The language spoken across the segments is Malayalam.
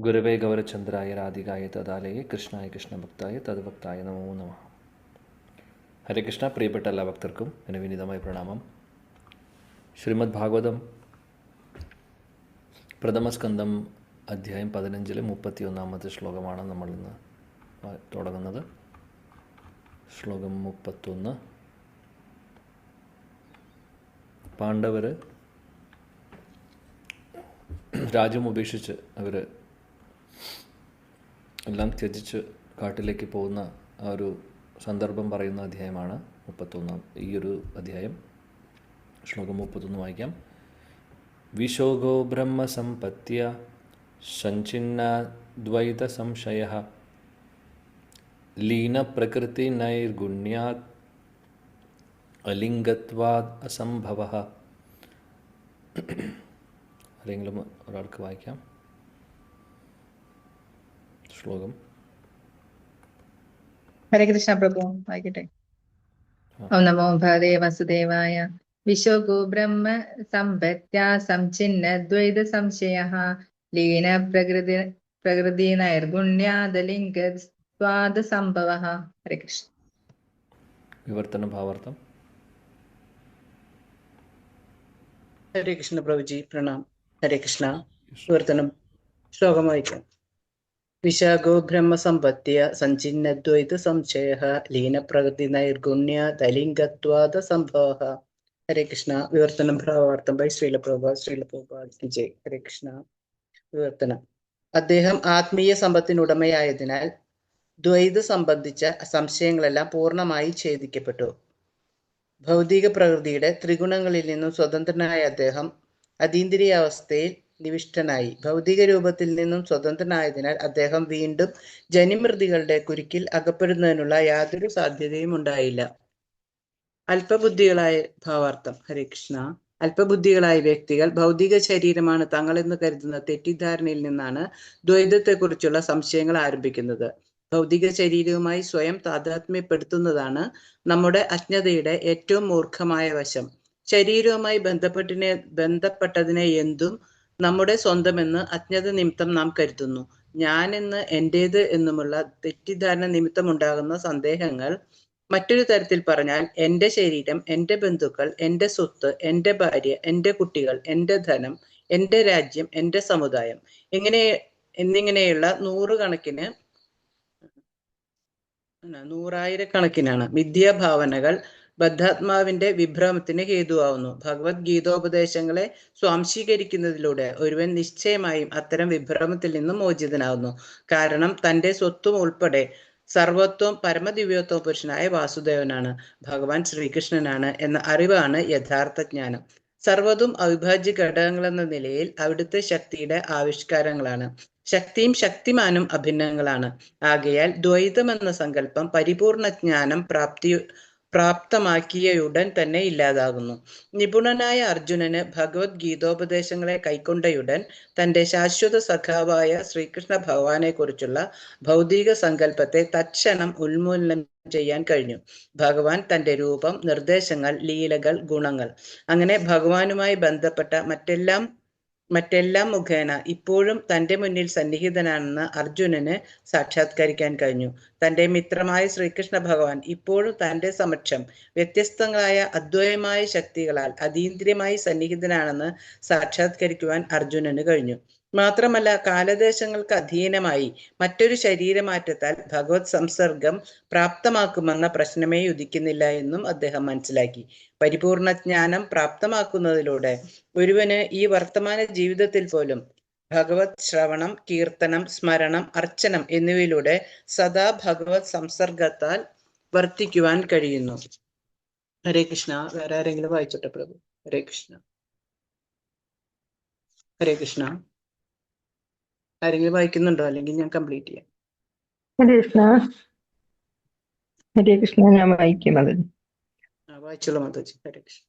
ഗുരവേ ഗൗരചന്ദ്രായ രാധികായ തദാലയെ കൃഷ്ണായ കൃഷ്ണഭക്തായ തദ്ഭക്തായ നമോ നമഃ. ഹരേ കൃഷ്ണ. പ്രിയപ്പെട്ട എല്ലാ ഭക്തർക്കും എൻ്റെ വിനീതമായ പ്രണാമം. ശ്രീമദ് ഭാഗവതം പ്രഥമസ്കന്ധം അധ്യായം 15 31 ശ്ലോകമാണ് നമ്മൾ ഇന്ന് തുടങ്ങുന്നത്. ശ്ലോകം 31. പാണ്ഡവർ രാജ്യം ഉപേക്ഷിച്ച് അവർ എല്ലാം ത്യജിച്ച് കാട്ടിലേക്ക് പോകുന്ന ആ ഒരു സന്ദർഭം പറയുന്ന അധ്യായമാണ് 31. ഈ ഒരു അധ്യായം ശ്ലോകം 31 വായിക്കാം. വിശോഗോ ബ്രഹ്മസമ്പത്യ സഞ്ചിന്നാദ്വൈത സംശയഃ ലീനപ്രകൃതി നൈർഗുണ്യാത് അലിംഗത്വാദ് അസംഭവഃ. ആരെങ്കിലും ഒരാൾക്ക് വായിക്കാം ശ്ലോകം. ഹരേ കൃഷ്ണ പ്രഭു വായിക്കട്ടെ. ഓം നമോ ഭഗവതേ വസുദേവായ. വിശോഗോ ബ്രഹ്മ സമ്പത്യാ സംഛിന്ന ദ്വൈത സംശയഃ ലീന പ്രകൃതി നൈർഗുണ്യാദലിംഗത്വാദ സംഭവഃ. ഹരേ കൃഷ്ണ. വിവർത്തന ഭാവാർത്ഥം. ഹരേ കൃഷ്ണ പ്രഭുജി പ്രണാം. ഹരേ കൃഷ്ണ. വിവർത്തനം ശ്ലോകം വായിക്കാം. വിശാഖോ ബ്രഹ്മസമ്പത്യ സഞ്ചിന്നദ്വൈത സംശയഃ ലീനപ്രകൃതി നൈർഗുണ്യാദലിംഗത്വാദ സംഭവഃ. ഹരേ കൃഷ്ണ. വിവർത്തനം ഭാവാർത്ഥം ബൈ ശ്രീല പ്രഭുപാദ് ജയ്. ഹരേ കൃഷ്ണ. വിവർത്തനം. അദ്ദേഹം ആത്മീയ സമ്പത്തിനുടമയായതിനാൽ ദ്വൈത സംബന്ധിച്ച സംശയങ്ങളെല്ലാം പൂർണ്ണമായി ഛേദിക്കപ്പെട്ടു. ഭൗതിക പ്രകൃതിയുടെ ത്രിഗുണങ്ങളിൽ നിന്നും സ്വതന്ത്രനായ അദ്ദേഹം അതീന്ദ്രിയാവസ്ഥയിൽ നിവിഷ്ടനായി. ഭൗതിക രൂപത്തിൽ നിന്നും സ്വതന്ത്രനായതിനാൽ അദ്ദേഹം വീണ്ടും ജനിമൃതികളുടെ കുരുക്കിൽ അകപ്പെടുന്നതിനുള്ള യാതൊരു സാധ്യതയും ഉണ്ടായില്ല. അല്പബുദ്ധികളായ ഭാവാർത്ഥം. ഹരേ കൃഷ്ണ. അല്പബുദ്ധികളായ വ്യക്തികൾ ഭൗതിക ശരീരമാണ് തങ്ങളെന്ന് കരുതുന്ന തെറ്റിദ്ധാരണയിൽ നിന്നാണ് ദ്വൈതത്തെക്കുറിച്ചുള്ള സംശയങ്ങൾ ആരംഭിക്കുന്നത്. ഭൗതിക ശരീരവുമായി സ്വയം താതാത്മ്യപ്പെടുത്തുന്നതാണ് നമ്മുടെ അജ്ഞതയുടെ ഏറ്റവും മൂർഖമായ വശം. ശരീരവുമായി ബന്ധപ്പെട്ടതിനെ എന്തും നമ്മുടെ സ്വന്തമെന്ന് അജ്ഞത നിമിത്തം നാം കരുതുന്നു. ഞാനെന്ന്, എന്റേത് എന്നുമുള്ള തെറ്റിദ്ധാരണ നിമിത്തം ഉണ്ടാകുന്ന സന്ദേഹങ്ങൾ മറ്റൊരു തരത്തിൽ പറഞ്ഞാൽ എന്റെ ശരീരം, എന്റെ ബന്ധുക്കൾ, എന്റെ സ്വത്ത്, എന്റെ ഭാര്യ, എന്റെ കുട്ടികൾ, എന്റെ ധനം, എന്റെ രാജ്യം, എന്റെ സമുദായം എന്നിങ്ങനെയുള്ള നൂറായിരക്കണക്കിനാണ് മിഥ്യാഭാവനകൾ ബദ്ധാത്മാവിന്റെ വിഭ്രമത്തിന് ഹേതുവാകുന്നു. ഭഗവത് ഗീതോപദേശങ്ങളെ സ്വാംശീകരിക്കുന്നതിലൂടെ ഒരുവൻ നിശ്ചയമായും അത്തരം വിഭ്രമത്തിൽ നിന്നും മോചിതനാകുന്നു. കാരണം തന്റെ സ്വത്തും ഉൾപ്പെടെ സർവത്വം പരമദിവ്യോത്തമ പുരുഷനായ വാസുദേവനാണ്, ഭഗവാൻ ശ്രീകൃഷ്ണനാണ് എന്ന അറിവാണ് യഥാർത്ഥ ജ്ഞാനം. സർവ്വതും അവിഭാജ്യ ഘടകങ്ങളെന്ന നിലയിൽ അവിടുത്തെ ശക്തിയുടെ ആവിഷ്കാരങ്ങളാണ്. ശക്തിയും ശക്തിമാനും അഭിന്നങ്ങളാണ്. ആകയാൽ ദ്വൈതം എന്ന സങ്കല്പം പരിപൂർണ ജ്ഞാനം പ്രാപ്തമാക്കിയയുടൻ തന്നെ ഇല്ലാതാകുന്നു. നിപുണനായ അർജുനന് ഭഗവത് ഗീതോപദേശങ്ങളെ കൈക്കൊണ്ടയുടൻ തന്റെ ശാശ്വത സഖാവായ ശ്രീകൃഷ്ണ ഭഗവാനെ കുറിച്ചുള്ള ഭൗതിക സങ്കല്പത്തെ തത്ക്ഷണം ഉന്മൂലനം ചെയ്യാൻ കഴിഞ്ഞു. ഭഗവാൻ തന്റെ രൂപം, നിർദ്ദേശങ്ങൾ, ലീലകൾ, ഗുണങ്ങൾ, അങ്ങനെ ഭഗവാനുമായി ബന്ധപ്പെട്ട മറ്റെല്ലാം മുഖേന ഇപ്പോഴും തന്റെ മുന്നിൽ സന്നിഹിതനാണെന്ന് അർജുനന് സാക്ഷാത്കരിക്കാൻ കഴിഞ്ഞു. തന്റെ മിത്രമായ ശ്രീകൃഷ്ണ ഭഗവാൻ ഇപ്പോഴും തന്റെ സമക്ഷം വ്യത്യസ്തങ്ങളായ അദ്വൈതമായ ശക്തികളാൽ അതീന്ദ്രിയമായി സന്നിഹിതനാണെന്ന് സാക്ഷാത്കരിക്കുവാൻ അർജുനന് കഴിഞ്ഞു. മാത്രമല്ല, കാലദേശങ്ങൾക്ക് അധീനമായി മറ്റൊരു ശരീരമാറ്റത്താൽ ഭഗവത് സംസർഗം പ്രാപ്തമാക്കുമെന്ന പ്രശ്നമേ ഉദിക്കുന്നില്ല എന്നും അദ്ദേഹം മനസ്സിലാക്കി. പരിപൂർണ ജ്ഞാനം പ്രാപ്തമാക്കുന്നതിലൂടെ ഒരുവന് ഈ വർത്തമാന ജീവിതത്തിൽ പോലും ഭഗവത് ശ്രവണം, കീർത്തനം, സ്മരണം, അർച്ചനം എന്നിവയിലൂടെ സദാ ഭഗവത് സംസർഗത്താൽ വർത്തിക്കുവാൻ കഴിയുന്നു. ഹരേ കൃഷ്ണ. വേറെ ആരെങ്കിലും വായിച്ചോട്ടെ പ്രഭു? ഹരേ കൃഷ്ണ. ഹരേ കൃഷ്ണ. ആരെങ്കിലും വായിക്കുന്നുണ്ടോ? അല്ലെങ്കിൽ ഞാൻ കംപ്ലീറ്റ് ചെയ്യാം. ഹരേ കൃഷ്ണ. ഹരേ കൃഷ്ണ. ഞാൻ വായിക്കുന്നത് വായിച്ചോളൂ മാതാജി. ഹരേ കൃഷ്ണ.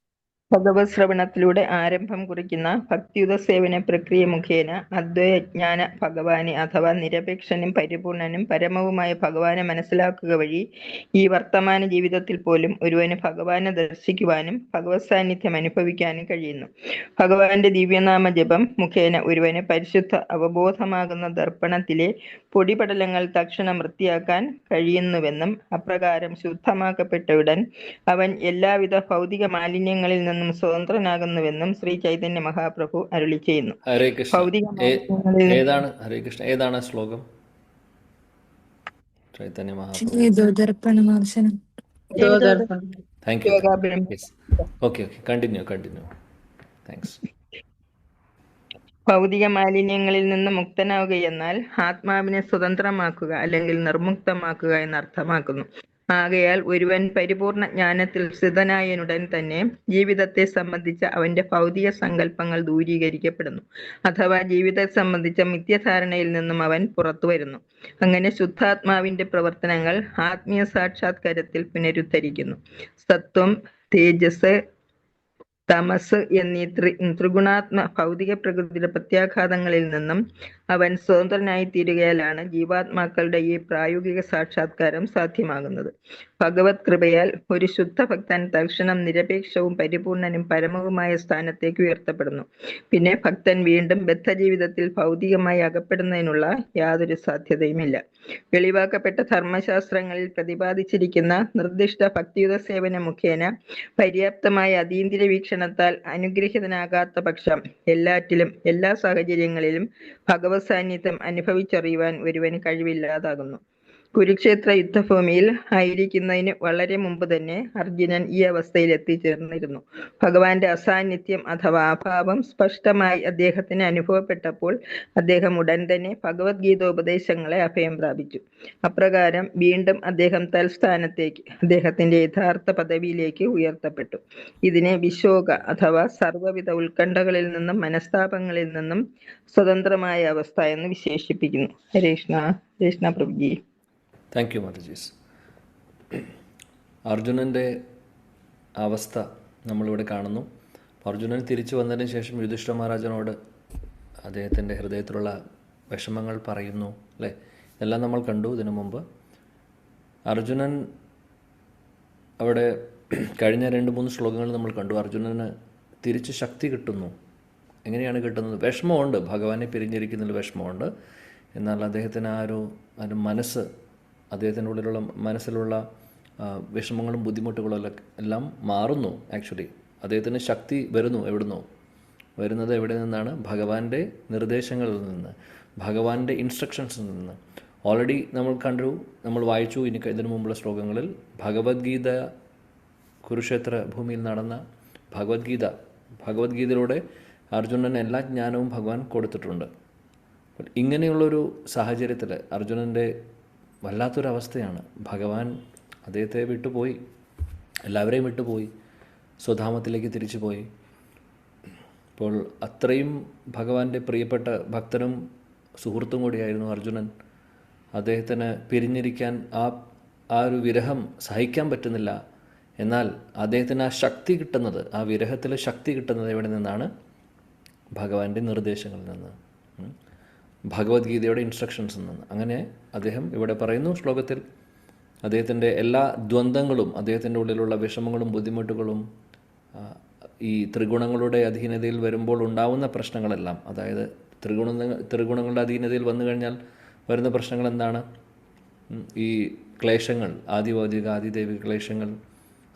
ഭഗവത് ശ്രവണത്തിലൂടെ ആരംഭം കുറിക്കുന്ന ഭക്തിയുത സേവന പ്രക്രിയ മുഖേന അദ്വൈജ്ഞാന ഭഗവാനെ അഥവാ നിരപേക്ഷനും പരിപൂർണനും പരമവുമായ ഭഗവാനെ മനസ്സിലാക്കുക വഴി ഈ വർത്തമാന ജീവിതത്തിൽ പോലും ഒരുവന് ഭഗവാനെ ദർശിക്കുവാനും ഭഗവത് സാന്നിധ്യം അനുഭവിക്കാനും കഴിയുന്നു. ഭഗവാന്റെ ദിവ്യനാമ ജപം മുഖേന ഒരുവന് പരിശുദ്ധ അവബോധമാകുന്ന ദർപ്പണത്തിലെ പൊടിപടലങ്ങൾ തക്ഷണം വൃത്തിയാക്കാൻ കഴിയുന്നുവെന്നും അപ്രകാരം ശുദ്ധമാക്കപ്പെട്ടയുടൻ അവൻ എല്ലാവിധ ഭൗതിക മാലിന്യങ്ങളിൽ നിന്നും സ്വതന്ത്രനാകുന്നുവെന്നും ശ്രീ ചൈതന്യ മഹാപ്രഭു അരുളി ചെയ്യുന്നു. ഹരേ കൃഷ്ണ. ഭൗതിക മാലിന്യങ്ങളിൽ ഏതാണ് ഹരേ കൃഷ്ണ, ഏതാണ് ആ ശ്ലോകം? ചൈതന്യ മഹാപ്രഭു. ദർപ്പണമാർശനം. Thank you. Okay continue. Thanks. ഭൗതിക മാലിന്യങ്ങളിൽ നിന്ന് മുക്തനാവുകയെന്നാൽ ആത്മാവിനെ സ്വതന്ത്രമാക്കുക അല്ലെങ്കിൽ നിർമുക്തമാക്കുക എന്നർത്ഥമാക്കുന്നു. ആകയാൽ ഒരുവൻ പരിപൂർണ ജ്ഞാനത്തിൽ സ്ഥിതനായനുടൻ തന്നെ ജീവിതത്തെ സംബന്ധിച്ച അവന്റെ ഭൗതിക സങ്കല്പങ്ങൾ ദൂരീകരിക്കപ്പെടുന്നു. അഥവാ ജീവിതത്തെ സംബന്ധിച്ച മിഥ്യധാരണയിൽ നിന്നും അവൻ പുറത്തു വരുന്നു. അങ്ങനെ ശുദ്ധാത്മാവിന്റെ പ്രവർത്തനങ്ങൾ ആത്മീയ സാക്ഷാത്കാരത്തിൽ പുനരുദ്ധരിക്കുന്നു. സത്വം, തേജസ്, തമസ് എന്നീ ത്രിഗുണാത്മ ഭൗതിക പ്രകൃതിയുടെ പ്രത്യാഘാതങ്ങളിൽ നിന്നും അവൻ സ്വതന്ത്രനായി തീരുകയാലാണ് ജീവാത്മാക്കളുടെ ഈ പ്രായോഗിക സാക്ഷാത്കാരം സാധ്യമാകുന്നത്. ഭഗവത് കൃപയാൽ ഒരു ശുദ്ധ ഭക്തൻ തൽക്ഷണം നിരപേക്ഷവും പരിപൂർണനും പരമവുമായ സ്ഥാനത്തേക്ക് ഉയർത്തപ്പെടുന്നു. പിന്നെ ഭക്തൻ വീണ്ടും ബദ്ധജീവിതത്തിൽ ഭൗതികമായി അകപ്പെടുന്നതിനുള്ള യാതൊരു സാധ്യതയുമില്ല. വെളിവാക്കപ്പെട്ട ധർമ്മശാസ്ത്രങ്ങളിൽ പ്രതിപാദിച്ചിരിക്കുന്ന നിർദ്ദിഷ്ട ഭക്തിയുത സേവന മുഖേന പര്യാപ്തമായ അതീന്ദ്രിയ വീക്ഷണത്താൽ അനുഗ്രഹീതനാകാത്ത പക്ഷം എല്ലാറ്റിലും എല്ലാ സാഹചര്യങ്ങളിലും ഭഗവത് സാന്നിധ്യം അനുഭവിച്ചറിയുവാൻ ഒരുവന് കഴിവില്ലാതാകുന്നു. കുരുക്ഷേത്ര യുദ്ധഭൂമിയിൽ ആയിരിക്കുന്നതിന് വളരെ മുമ്പ് തന്നെ അർജുനൻ ഈ അവസ്ഥയിൽ എത്തിച്ചേർന്നിരുന്നു. ഭഗവാന്റെ അസാന്നിധ്യം അഥവാ അഭാവം സ്പഷ്ടമായി അദ്ദേഹത്തിന് അനുഭവപ്പെട്ടപ്പോൾ അദ്ദേഹം ഉടൻ തന്നെ ഭഗവത്ഗീതോപദേശങ്ങളെ അഭയം പ്രാപിച്ചു. അപ്രകാരം വീണ്ടും അദ്ദേഹം തൽസ്ഥാനത്തേക്ക്, അദ്ദേഹത്തിന്റെ യഥാർത്ഥ പദവിയിലേക്ക് ഉയർത്തപ്പെട്ടു. ഇതിനെ വിശോക അഥവാ സർവ്വവിധ ഉത്കണ്ഠകളിൽ നിന്നും മനസ്താപങ്ങളിൽ നിന്നും സ്വതന്ത്രമായ അവസ്ഥ എന്ന് വിശേഷിപ്പിക്കുന്നു. ഹരേ കൃഷ്ണ പ്രഭുജി. Thank you Matajis. അർജുനൻ്റെ അവസ്ഥ നമ്മളിവിടെ കാണുന്നു. അർജുനൻ തിരിച്ചു വന്നതിന് ശേഷം യുധിഷ്ഠിര മഹാരാജനോട് അദ്ദേഹത്തിൻ്റെ ഹൃദയത്തിലുള്ള വിഷമങ്ങൾ പറയുന്നു, അല്ലേ? ഇതെല്ലാം നമ്മൾ കണ്ടു ഇതിനു മുമ്പ്. അർജുനൻ അവിടെ കഴിഞ്ഞ 2-3 ശ്ലോകങ്ങൾ നമ്മൾ കണ്ടു. അർജുനന് തിരിച്ച് ശക്തി കിട്ടുന്നു. എങ്ങനെയാണ് കിട്ടുന്നത്? വിഷമമുണ്ട്, ഭഗവാനെ പിരിഞ്ഞിരിക്കുന്നതിൽ വിഷമമുണ്ട്. എന്നാൽ അദ്ദേഹത്തിന് ആ ഒരു മനസ്സ്, അദ്ദേഹത്തിൻ്റെ ഉള്ളിലുള്ള മനസ്സിലുള്ള വിഷമങ്ങളും ബുദ്ധിമുട്ടുകളും എല്ലാം മാറുന്നു. ആക്ച്വലി അദ്ദേഹത്തിന് ശക്തി വരുന്നു. വരുന്നത് എവിടെ നിന്നാണ്? ഭഗവാന്റെ നിർദ്ദേശങ്ങളിൽ നിന്ന്, ഭഗവാന്റെ ഇൻസ്ട്രക്ഷൻസിൽ നിന്ന്. ഓൾറെഡി നമ്മൾ വായിച്ചു ഇതിനു മുമ്പുള്ള ശ്ലോകങ്ങളിൽ ഭഗവത്ഗീത, കുരുക്ഷേത്ര ഭൂമിയിൽ നടന്ന ഭഗവത്ഗീതയിലൂടെ അർജുനന് എല്ലാ ജ്ഞാനവും ഭഗവാൻ കൊടുത്തിട്ടുണ്ട്. ഇങ്ങനെയുള്ളൊരു സാഹചര്യത്തിൽ അർജുനൻ്റെ വല്ലാത്തൊരവസ്ഥയാണ്. ഭഗവാൻ അദ്ദേഹത്തെ വിട്ടുപോയി, എല്ലാവരെയും വിട്ടുപോയി, സ്വധാമത്തിലേക്ക് തിരിച്ചു പോയി. അപ്പോൾ അത്രയും ഭഗവാന്റെ പ്രിയപ്പെട്ട ഭക്തനും സുഹൃത്തും കൂടിയായിരുന്നു അർജുനൻ. അദ്ദേഹത്തിന് പിരിഞ്ഞിരിക്കാൻ ആ ഒരു വിരഹം സഹിക്കാൻ പറ്റുന്നില്ല. എന്നാൽ അദ്ദേഹത്തിന് ആ വിരഹത്തിൽ ശക്തി കിട്ടുന്നത് എവിടെ നിന്നാണ്? ഭഗവാന്റെ നിർദ്ദേശങ്ങളിൽ നിന്ന്, ഭഗവത്ഗീതയുടെ ഇൻസ്ട്രക്ഷൻസിൽ നിന്ന്. അങ്ങനെ അദ്ദേഹം ഇവിടെ പറയുന്നു ശ്ലോകത്തിൽ, അദ്ദേഹത്തിൻ്റെ എല്ലാ ദ്വന്ദ്ങ്ങളും, അദ്ദേഹത്തിൻ്റെ ഉള്ളിലുള്ള വിഷമങ്ങളും ബുദ്ധിമുട്ടുകളും, ഈ ത്രിഗുണങ്ങളുടെ അധീനതയിൽ വരുമ്പോൾ ഉണ്ടാവുന്ന പ്രശ്നങ്ങളെല്ലാം, അതായത് ത്രിഗുണങ്ങളുടെ അധീനതയിൽ വന്നു കഴിഞ്ഞാൽ വരുന്ന പ്രശ്നങ്ങൾ എന്താണ്? ഈ ക്ലേശങ്ങൾ, ആദിഭൗതിക ആദിദൈവിക ക്ലേശങ്ങൾ,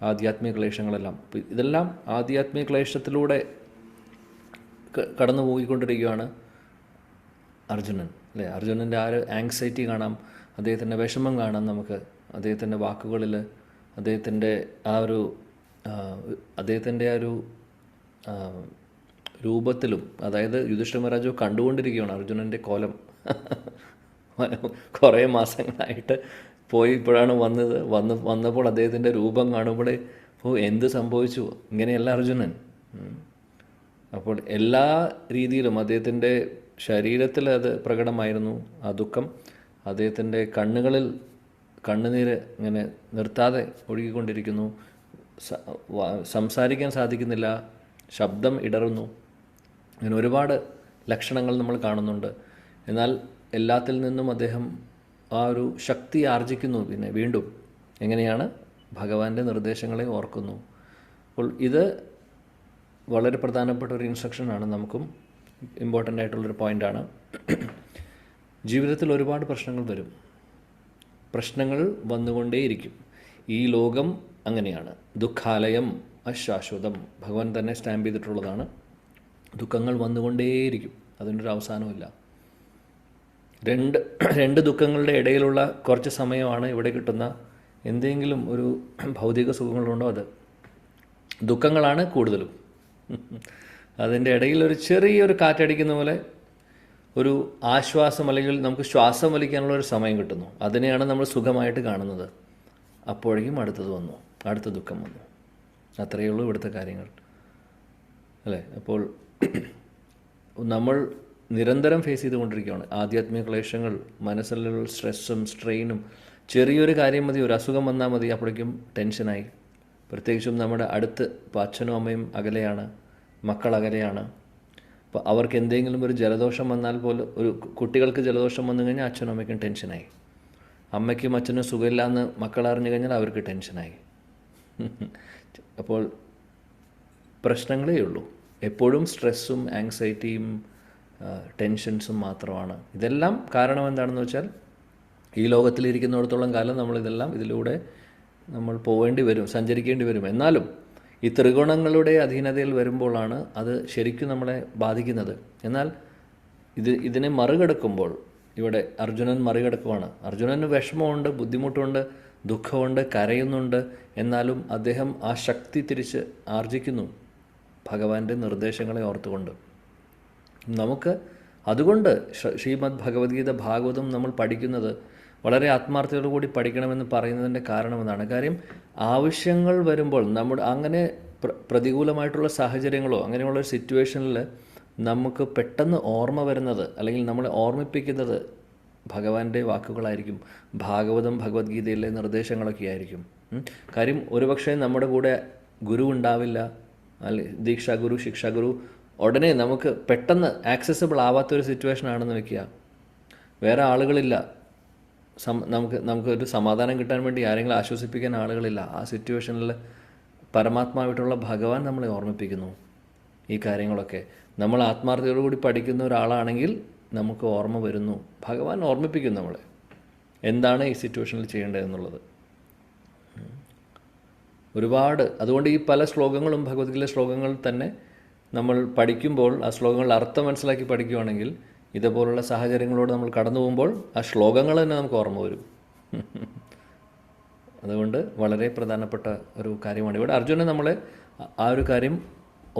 ആധ്യാത്മിക ക്ലേശങ്ങളെല്ലാം. ഇതെല്ലാം ആധ്യാത്മിക ക്ലേശത്തിലൂടെ കടന്നു പോയിക്കൊണ്ടിരിക്കുകയാണ് അർജുനൻ, അല്ലേ? അർജുനൻ്റെ ആ ഒരു ആങ്സൈറ്റി കാണാം, അദ്ദേഹത്തിൻ്റെ വിഷമം കാണാം നമുക്ക് അദ്ദേഹത്തിൻ്റെ വാക്കുകളിൽ, അദ്ദേഹത്തിൻ്റെ ആ ഒരു രൂപത്തിലും. അതായത് യുധിഷ്ഠിര മഹാരാജ് കണ്ടുകൊണ്ടിരിക്കുകയാണ് അർജുനൻ്റെ കോലം. കുറേ മാസങ്ങളായിട്ട് പോയി ഇപ്പോഴാണ് വന്നപ്പോൾ അദ്ദേഹത്തിൻ്റെ രൂപം കാണുമ്പോഴേ എന്ത് സംഭവിച്ചു, ഇങ്ങനെയല്ല അർജുനൻ. അപ്പോൾ എല്ലാ രീതിയിലും അദ്ദേഹത്തിൻ്റെ ശരീരത്തിൽ അത് പ്രകടമായിരുന്നു, ആ ദുഃഖം. അദ്ദേഹത്തിൻ്റെ കണ്ണുനീര് ഇങ്ങനെ നിർത്താതെ ഒഴുകിക്കൊണ്ടിരിക്കുന്നു. സംസാരിക്കാൻ സാധിക്കുന്നില്ല, ശബ്ദം ഇടറുന്നു. അങ്ങനെ ഒരുപാട് ലക്ഷണങ്ങൾ നമ്മൾ കാണുന്നുണ്ട്. എന്നാൽ എല്ലാത്തിൽ നിന്നും അദ്ദേഹം ആ ഒരു ശക്തി ആർജിക്കുന്നു. പിന്നെ വീണ്ടും എങ്ങനെയാണ്? ഭഗവാന്റെ നിർദ്ദേശങ്ങളെ ഓർക്കുന്നു. അപ്പോൾ ഇത് വളരെ പ്രധാനപ്പെട്ട ഒരു ഇൻസ്ട്രക്ഷനാണ്, നമുക്കും ഇമ്പോർട്ടൻ്റ് ആയിട്ടുള്ളൊരു പോയിൻ്റാണ്. ജീവിതത്തിൽ ഒരുപാട് പ്രശ്നങ്ങൾ വരും, പ്രശ്നങ്ങൾ വന്നുകൊണ്ടേയിരിക്കും. ഈ ലോകം അങ്ങനെയാണ്. ദുഃഖാലയം അശാശ്വതം, ഭഗവാൻ തന്നെ സ്റ്റാമ്പ് ചെയ്തിട്ടുള്ളതാണ്. ദുഃഖങ്ങൾ വന്നുകൊണ്ടേയിരിക്കും, അതിനൊരു അവസാനമില്ല. രണ്ട് ദുഃഖങ്ങളുടെ ഇടയിലുള്ള കുറച്ച് സമയമാണ് ഇവിടെ കിട്ടുന്ന എന്തെങ്കിലും ഒരു ഭൗതിക സുഖങ്ങളുണ്ടോ, അത് ദുഃഖങ്ങളാണ് കൂടുതലും. അതിൻ്റെ ഇടയിൽ ഒരു ചെറിയൊരു കാറ്റടിക്കുന്ന പോലെ ഒരു ആശ്വാസം, അല്ലെങ്കിൽ നമുക്ക് ശ്വാസം വലിക്കാനുള്ള ഒരു സമയം കിട്ടുന്നു. അതിനെയാണ് നമ്മൾ സുഖമായിട്ട് കാണുന്നത്. അപ്പോഴേക്കും അടുത്തത് വന്നു, അടുത്ത ദുഃഖം വന്നു. അത്രയേ ഉള്ളൂ ഇവിടുത്തെ കാര്യങ്ങൾ, അല്ലേ? അപ്പോൾ നമ്മൾ നിരന്തരം ഫേസ് ചെയ്തുകൊണ്ടിരിക്കുകയാണ് ആധ്യാത്മിക ക്ലേശങ്ങൾ, മനസ്സിലുള്ള സ്ട്രെസ്സും സ്ട്രെയിനും. ചെറിയൊരു കാര്യം മതി, ഒരു അസുഖം വന്നാൽ മതി, അപ്പോഴേക്കും ടെൻഷനായി. പ്രത്യേകിച്ചും നമ്മുടെ അടുത്ത് ഇപ്പോൾ അച്ഛനും അമ്മയും അകലെയാണ്, മക്കൾ അകലെയാണ്. അപ്പോൾ അവർക്ക് എന്തെങ്കിലും ഒരു ജലദോഷം വന്നാൽ പോലും, ഒരു കുട്ടികൾക്ക് ജലദോഷം വന്നു കഴിഞ്ഞാൽ അച്ഛനും അമ്മയ്ക്കും ടെൻഷനായി. അമ്മയ്ക്കും അച്ഛനും സുഖമില്ല എന്ന് മക്കൾ അറിഞ്ഞു കഴിഞ്ഞാൽ അവർക്ക് ടെൻഷനായി. അപ്പോൾ പ്രശ്നങ്ങളേ ഉള്ളൂ. എപ്പോഴും സ്ട്രെസ്സും ആങ്സൈറ്റിയും ടെൻഷൻസും മാത്രമാണ്. ഇതെല്ലാം കാരണം എന്താണെന്ന് വെച്ചാൽ, ഈ ലോകത്തിലിരിക്കുന്നിടത്തോളം കാലം ഇതിലൂടെ നമ്മൾ പോവേണ്ടി വരും, സഞ്ചരിക്കേണ്ടി വരും. എന്നാലും ഈ ത്രിഗുണങ്ങളുടെ അധീനതയിൽ വരുമ്പോഴാണ് അത് ശരിക്കും നമ്മളെ ബാധിക്കുന്നത്. എന്നാൽ ഇതിനെ മറികടക്കുമ്പോൾ, ഇവിടെ അർജുനൻ മറികടക്കുവാണ്. അർജുനന് വിഷമമുണ്ട്, ബുദ്ധിമുട്ടുണ്ട്, ദുഃഖമുണ്ട്, കരയുന്നുണ്ട്. എന്നാലും അദ്ദേഹം ആ ശക്തി തിരിച്ച് ആർജിക്കുന്നു ഭഗവാന്റെ നിർദ്ദേശങ്ങളെ ഓർത്തുകൊണ്ട്. നമുക്ക് അതുകൊണ്ട് ശ്രീമദ് ഭഗവത്ഗീത, ഭാഗവതം നമ്മൾ പഠിക്കുന്നത് വളരെ ആത്മാർത്ഥതയോടു കൂടി പഠിക്കണമെന്ന് പറയുന്നതിൻ്റെ കാരണം എന്താണ്? കാര്യം ആവശ്യങ്ങൾ വരുമ്പോൾ, നമ്മുടെ അങ്ങനെ പ്രതികൂലമായിട്ടുള്ള സാഹചര്യങ്ങളോ അങ്ങനെയുള്ളൊരു സിറ്റുവേഷനിൽ നമുക്ക് പെട്ടെന്ന് ഓർമ്മ വരുന്നത്, അല്ലെങ്കിൽ നമ്മളെ ഓർമ്മിപ്പിക്കുന്നത് ഭഗവാന്റെ വാക്കുകളായിരിക്കും. ഭാഗവതം, ഭഗവത്ഗീതയിലെ നിർദ്ദേശങ്ങളൊക്കെ ആയിരിക്കും. കാര്യം ഒരുപക്ഷെ നമ്മുടെ കൂടെ ഗുരു ഉണ്ടാവില്ല, അല്ലെങ്കിൽ ദീക്ഷാഗുരു, ശിക്ഷാഗുരു ഉടനെ നമുക്ക് പെട്ടെന്ന് ആക്സസിബിൾ ആവാത്തൊരു സിറ്റുവേഷനാണെന്ന് വെക്കുക. വേറെ ആളുകളില്ല, നമുക്കൊരു സമാധാനം കിട്ടാൻ വേണ്ടി ആരെങ്കിലും ആശ്വസിപ്പിക്കാൻ ആളുകളില്ല. ആ സിറ്റുവേഷനിൽ പരമാത്മാവായിട്ടുള്ള ഭഗവാൻ നമ്മളെ ഓർമ്മിപ്പിക്കുന്നു ഈ കാര്യങ്ങളൊക്കെ. നമ്മൾ ആത്മാർത്ഥതയോടുകൂടി പഠിക്കുന്ന ഒരാളാണെങ്കിൽ നമുക്ക് ഓർമ്മ വരുന്നു, ഭഗവാൻ ഓർമ്മിപ്പിക്കും നമ്മളെ എന്താണ് ഈ സിറ്റുവേഷനിൽ ചെയ്യേണ്ടതെന്നുള്ളത്. ഒരുപാട്, അതുകൊണ്ട് ഈ പല ശ്ലോകങ്ങളും ഭഗവത്ഗീതയിലെ ശ്ലോകങ്ങൾ തന്നെ നമ്മൾ പഠിക്കുമ്പോൾ, ആ ശ്ലോകങ്ങളുടെ അർത്ഥം മനസ്സിലാക്കി പഠിക്കുകയാണെങ്കിൽ, ഇതുപോലുള്ള സാഹചര്യങ്ങളോട് നമ്മൾ കടന്നു പോകുമ്പോൾ ആ ശ്ലോകങ്ങൾ തന്നെ നമുക്ക് ഓർമ്മ വരും. അതുകൊണ്ട് വളരെ പ്രധാനപ്പെട്ട ഒരു കാര്യമാണ്. ഇവിടെ അർജുനൻ നമ്മളെ ആ ഒരു കാര്യം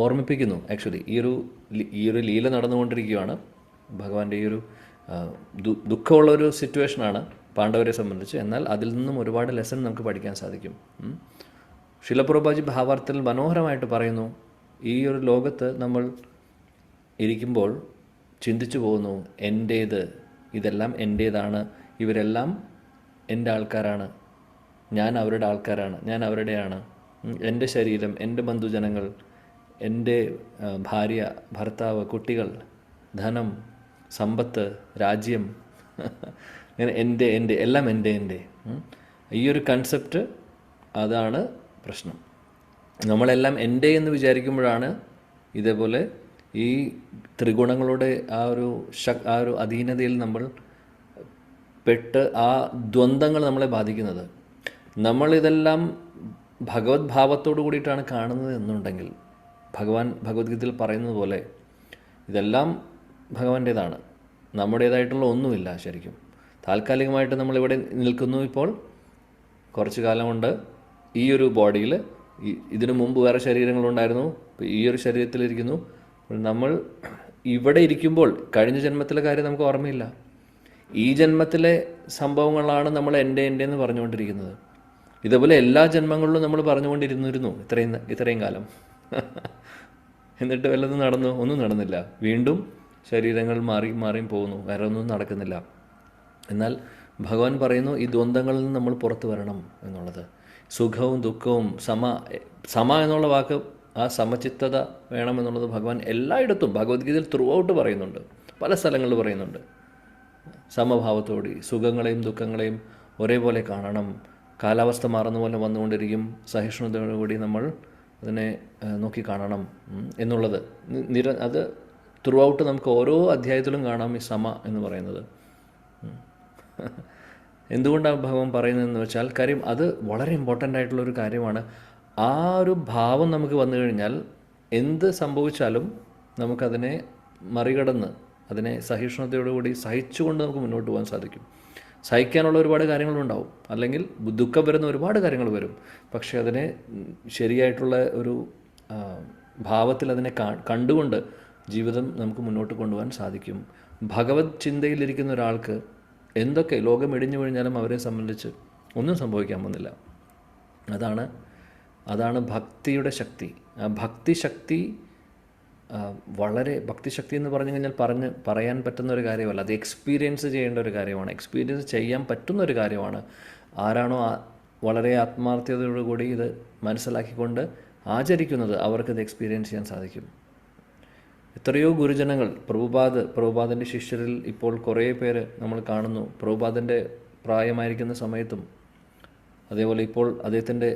ഓർമ്മിപ്പിക്കുന്നു. ആക്ച്വലി ഈ ഒരു ലീല നടന്നുകൊണ്ടിരിക്കുകയാണ്. ഭഗവാന്റെ ഈ ഒരു ദുഃഖമുള്ളൊരു സിറ്റുവേഷനാണ് പാണ്ഡവരെ സംബന്ധിച്ച്. എന്നാൽ അതിൽ നിന്നും ഒരുപാട് ലെസൺ നമുക്ക് പഠിക്കാൻ സാധിക്കും. ശില പ്രഭുപാദി ഭാവാർത്ഥത്തിൽ മനോഹരമായിട്ട് പറയുന്നു, ഈ ഒരു ലോകത്ത് നമ്മൾ ഇരിക്കുമ്പോൾ ചിന്തിച്ചു പോകുന്നു, എൻ്റേത്, ഇതെല്ലാം എൻ്റേതാണ്, ഇവരെല്ലാം എൻ്റെ ആൾക്കാരാണ്, ഞാൻ അവരുടെ ആൾക്കാരാണ്, ഞാൻ അവരുടെയാണ്, എൻ്റെ ശരീരം, എൻ്റെ ബന്ധുജനങ്ങൾ, എൻ്റെ ഭാര്യ, ഭർത്താവ്, കുട്ടികൾ, ധനം, സമ്പത്ത്, രാജ്യം, അങ്ങനെ എൻ്റെ എല്ലാം എൻ്റെ. ഈ ഒരു കൺസെപ്റ്റ്, അതാണ് പ്രശ്നം. നമ്മളെല്ലാം എൻ്റെ എന്ന് വിചാരിക്കുമ്പോഴാണ് ഇതേപോലെ ഈ ത്രിഗുണങ്ങളുടെ ആ ഒരു അധീനതയിൽ നമ്മൾ പെട്ട് ആ ദ്വന്ദ്ങ്ങൾ നമ്മളെ ബാധിക്കുന്നത്. നമ്മളിതെല്ലാം ഭഗവത് ഭാവത്തോടു കൂടിയിട്ടാണ് കാണുന്നത് എന്നുണ്ടെങ്കിൽ, ഭഗവാൻ ഭഗവത്ഗീതയിൽ പറയുന്നത് പോലെ ഇതെല്ലാം ഭഗവാന്റേതാണ്, നമ്മുടേതായിട്ടുള്ള ഒന്നുമില്ല. ശരിക്കും താൽക്കാലികമായിട്ട് നമ്മളിവിടെ നിൽക്കുന്നു. ഇപ്പോൾ കുറച്ച് കാലം കൊണ്ട് ഈ ഒരു ബോഡിയിൽ, ഇതിനു മുമ്പ് വേറെ ശരീരങ്ങളുണ്ടായിരുന്നു, ഈ ഒരു ശരീരത്തിലിരിക്കുന്നു. നമ്മൾ ഇവിടെ ഇരിക്കുമ്പോൾ കഴിഞ്ഞ ജന്മത്തിലെ കാര്യം നമുക്ക് ഓർമ്മയില്ല. ഈ ജന്മത്തിലെ സംഭവങ്ങളാണ് നമ്മൾ എൻ്റെ എന്ന് പറഞ്ഞുകൊണ്ടിരിക്കുന്നത്. ഇതേപോലെ എല്ലാ ജന്മങ്ങളിലും നമ്മൾ പറഞ്ഞുകൊണ്ടിരുന്നിരുന്നു ഇത്രയും കാലം. എന്നിട്ട് വല്ലതും നടന്നു? ഒന്നും നടന്നില്ല. വീണ്ടും ശരീരങ്ങൾ മാറിയും പോകുന്നു, വേറെ ഒന്നും നടക്കുന്നില്ല. എന്നാൽ ഭഗവാൻ പറയുന്നു, ഈ ദ്വന്ദ്ങ്ങളിൽ നിന്ന് നമ്മൾ പുറത്തു വരണം എന്നുള്ളത്. സുഖവും ദുഃഖവും സമ എന്നുള്ള വാക്ക് ആ സമചിത്തത വേണമെന്നുള്ളത് ഭഗവാൻ എല്ലായിടത്തും ഭഗവത്ഗീതയിൽ ത്രൂ ഔട്ട് പറയുന്നുണ്ട്, പല സ്ഥലങ്ങളിൽ പറയുന്നുണ്ട്. സമഭാവത്തോടെ സുഖങ്ങളെയും ദുഃഖങ്ങളെയും ഒരേപോലെ കാണണം, കാലാവസ്ഥ മാറുന്ന പോലെ വന്നുകൊണ്ടിരിക്കും, സഹിഷ്ണുതയോടുകൂടി നമ്മൾ അതിനെ നോക്കി കാണണം എന്നുള്ളത് അത് ത്രൂ ഔട്ട് നമുക്ക് ഓരോ അധ്യായത്തിലും കാണാം ഈ സമ എന്ന് പറയുന്നത്. എന്തുകൊണ്ടാണ് ഭഗവാൻ പറയുന്നതെന്ന് വെച്ചാൽ, കാര്യം അത് വളരെ ഇമ്പോർട്ടൻ്റ് ആയിട്ടുള്ളൊരു കാര്യമാണ്. ആ ഒരു ഭാവം നമുക്ക് വന്നു കഴിഞ്ഞാൽ എന്ത് സംഭവിച്ചാലും നമുക്കതിനെ മറികടന്ന് അതിനെ സഹിഷ്ണുതയോടുകൂടി സഹിച്ചുകൊണ്ട് നമുക്ക് മുന്നോട്ട് പോകാൻ സാധിക്കും. സഹിക്കാനുള്ള ഒരുപാട് കാര്യങ്ങളുണ്ടാവും, അല്ലെങ്കിൽ ദുഃഖം വരുന്ന ഒരുപാട് കാര്യങ്ങൾ വരും. പക്ഷേ അതിനെ ശരിയായിട്ടുള്ള ഒരു ഭാവത്തിൽ അതിനെ കണ്ടുകൊണ്ട് ജീവിതം നമുക്ക് മുന്നോട്ട് കൊണ്ടുപോകാൻ സാധിക്കും. ഭഗവത് ചിന്തയിലിരിക്കുന്ന ഒരാൾക്ക് എന്തൊക്കെ ലോകം ഇടിഞ്ഞു കഴിഞ്ഞാലും അവരെ സംബന്ധിച്ച് ഒന്നും സംഭവിക്കാൻ പോകുന്നില്ല. അതാണ് ഭക്തിയുടെ ശക്തി. ആ ഭക്തിശക്തി ഭക്തിശക്തി എന്ന് പറഞ്ഞു കഴിഞ്ഞാൽ പറയാൻ പറ്റുന്ന ഒരു കാര്യമല്ല, അത് എക്സ്പീരിയൻസ് ചെയ്യേണ്ട ഒരു കാര്യമാണ്, എക്സ്പീരിയൻസ് ചെയ്യാൻ പറ്റുന്ന ഒരു കാര്യമാണ്. ആരാണോ വളരെ ആത്മാർത്ഥതയോടുകൂടി ഇത് മനസ്സിലാക്കിക്കൊണ്ട് ആചരിക്കുന്നത് അവർക്കത് എക്സ്പീരിയൻസ് ചെയ്യാൻ സാധിക്കും. എത്രയോ ഗുരുജനങ്ങൾ, പ്രഭുപാദൻ്റെ ശിഷ്യരിൽ ഇപ്പോൾ കുറേ പേര് നമ്മൾ കാണുന്നു. പ്രഭുപാദൻ്റെ പ്രായമായിരിക്കുന്ന സമയത്തും അതേപോലെ ഇപ്പോൾ അദ്ദേഹത്തിൻ്റെ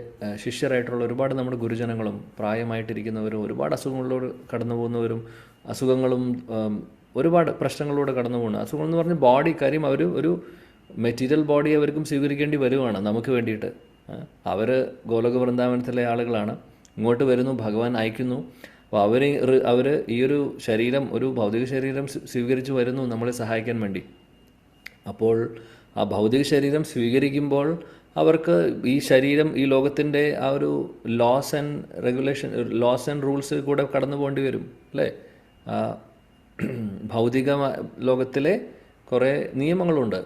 ശിഷ്യരായിട്ടുള്ള ഒരുപാട് നമ്മുടെ ഗുരുജനങ്ങളും പ്രായമായിട്ടിരിക്കുന്നവരും ഒരുപാട് അസുഖങ്ങളിലൂടെ കടന്നു പോകുന്നവരും അസുഖങ്ങളും ഒരുപാട് പ്രശ്നങ്ങളിലൂടെ കടന്നു പോകുന്നു. അസുഖങ്ങൾ എന്ന് പറഞ്ഞാൽ ബോഡി കാര്യം, അവർ ഒരു മെറ്റീരിയൽ ബോഡി അവർക്കും സ്വീകരിക്കേണ്ടി വരുവാണ് നമുക്ക് വേണ്ടിയിട്ട്. അവർ ഗോലോക വൃന്ദാവനത്തിലെ ആളുകളാണ്, ഇങ്ങോട്ട് വരുന്നു, ഭഗവാൻ അയക്കുന്നു. അപ്പോൾ അവർ ഈ ഒരു ശരീരം, ഒരു ഭൗതിക ശരീരം സ്വീകരിച്ച് വരുന്നു നമ്മളെ സഹായിക്കാൻ വേണ്ടി. അപ്പോൾ ആ ഭൗതിക ശരീരം സ്വീകരിക്കുമ്പോൾ അവർക്ക് ഈ ശരീരം, ഈ ലോകത്തിൻ്റെ ആ ഒരു ലോസ് ആൻഡ് റൂൾസ് കൂടെ കടന്നു പോകേണ്ടി വരും അല്ലേ. ഭൗതിക ലോകത്തിലെ കുറേ നിയമങ്ങളുണ്ട്,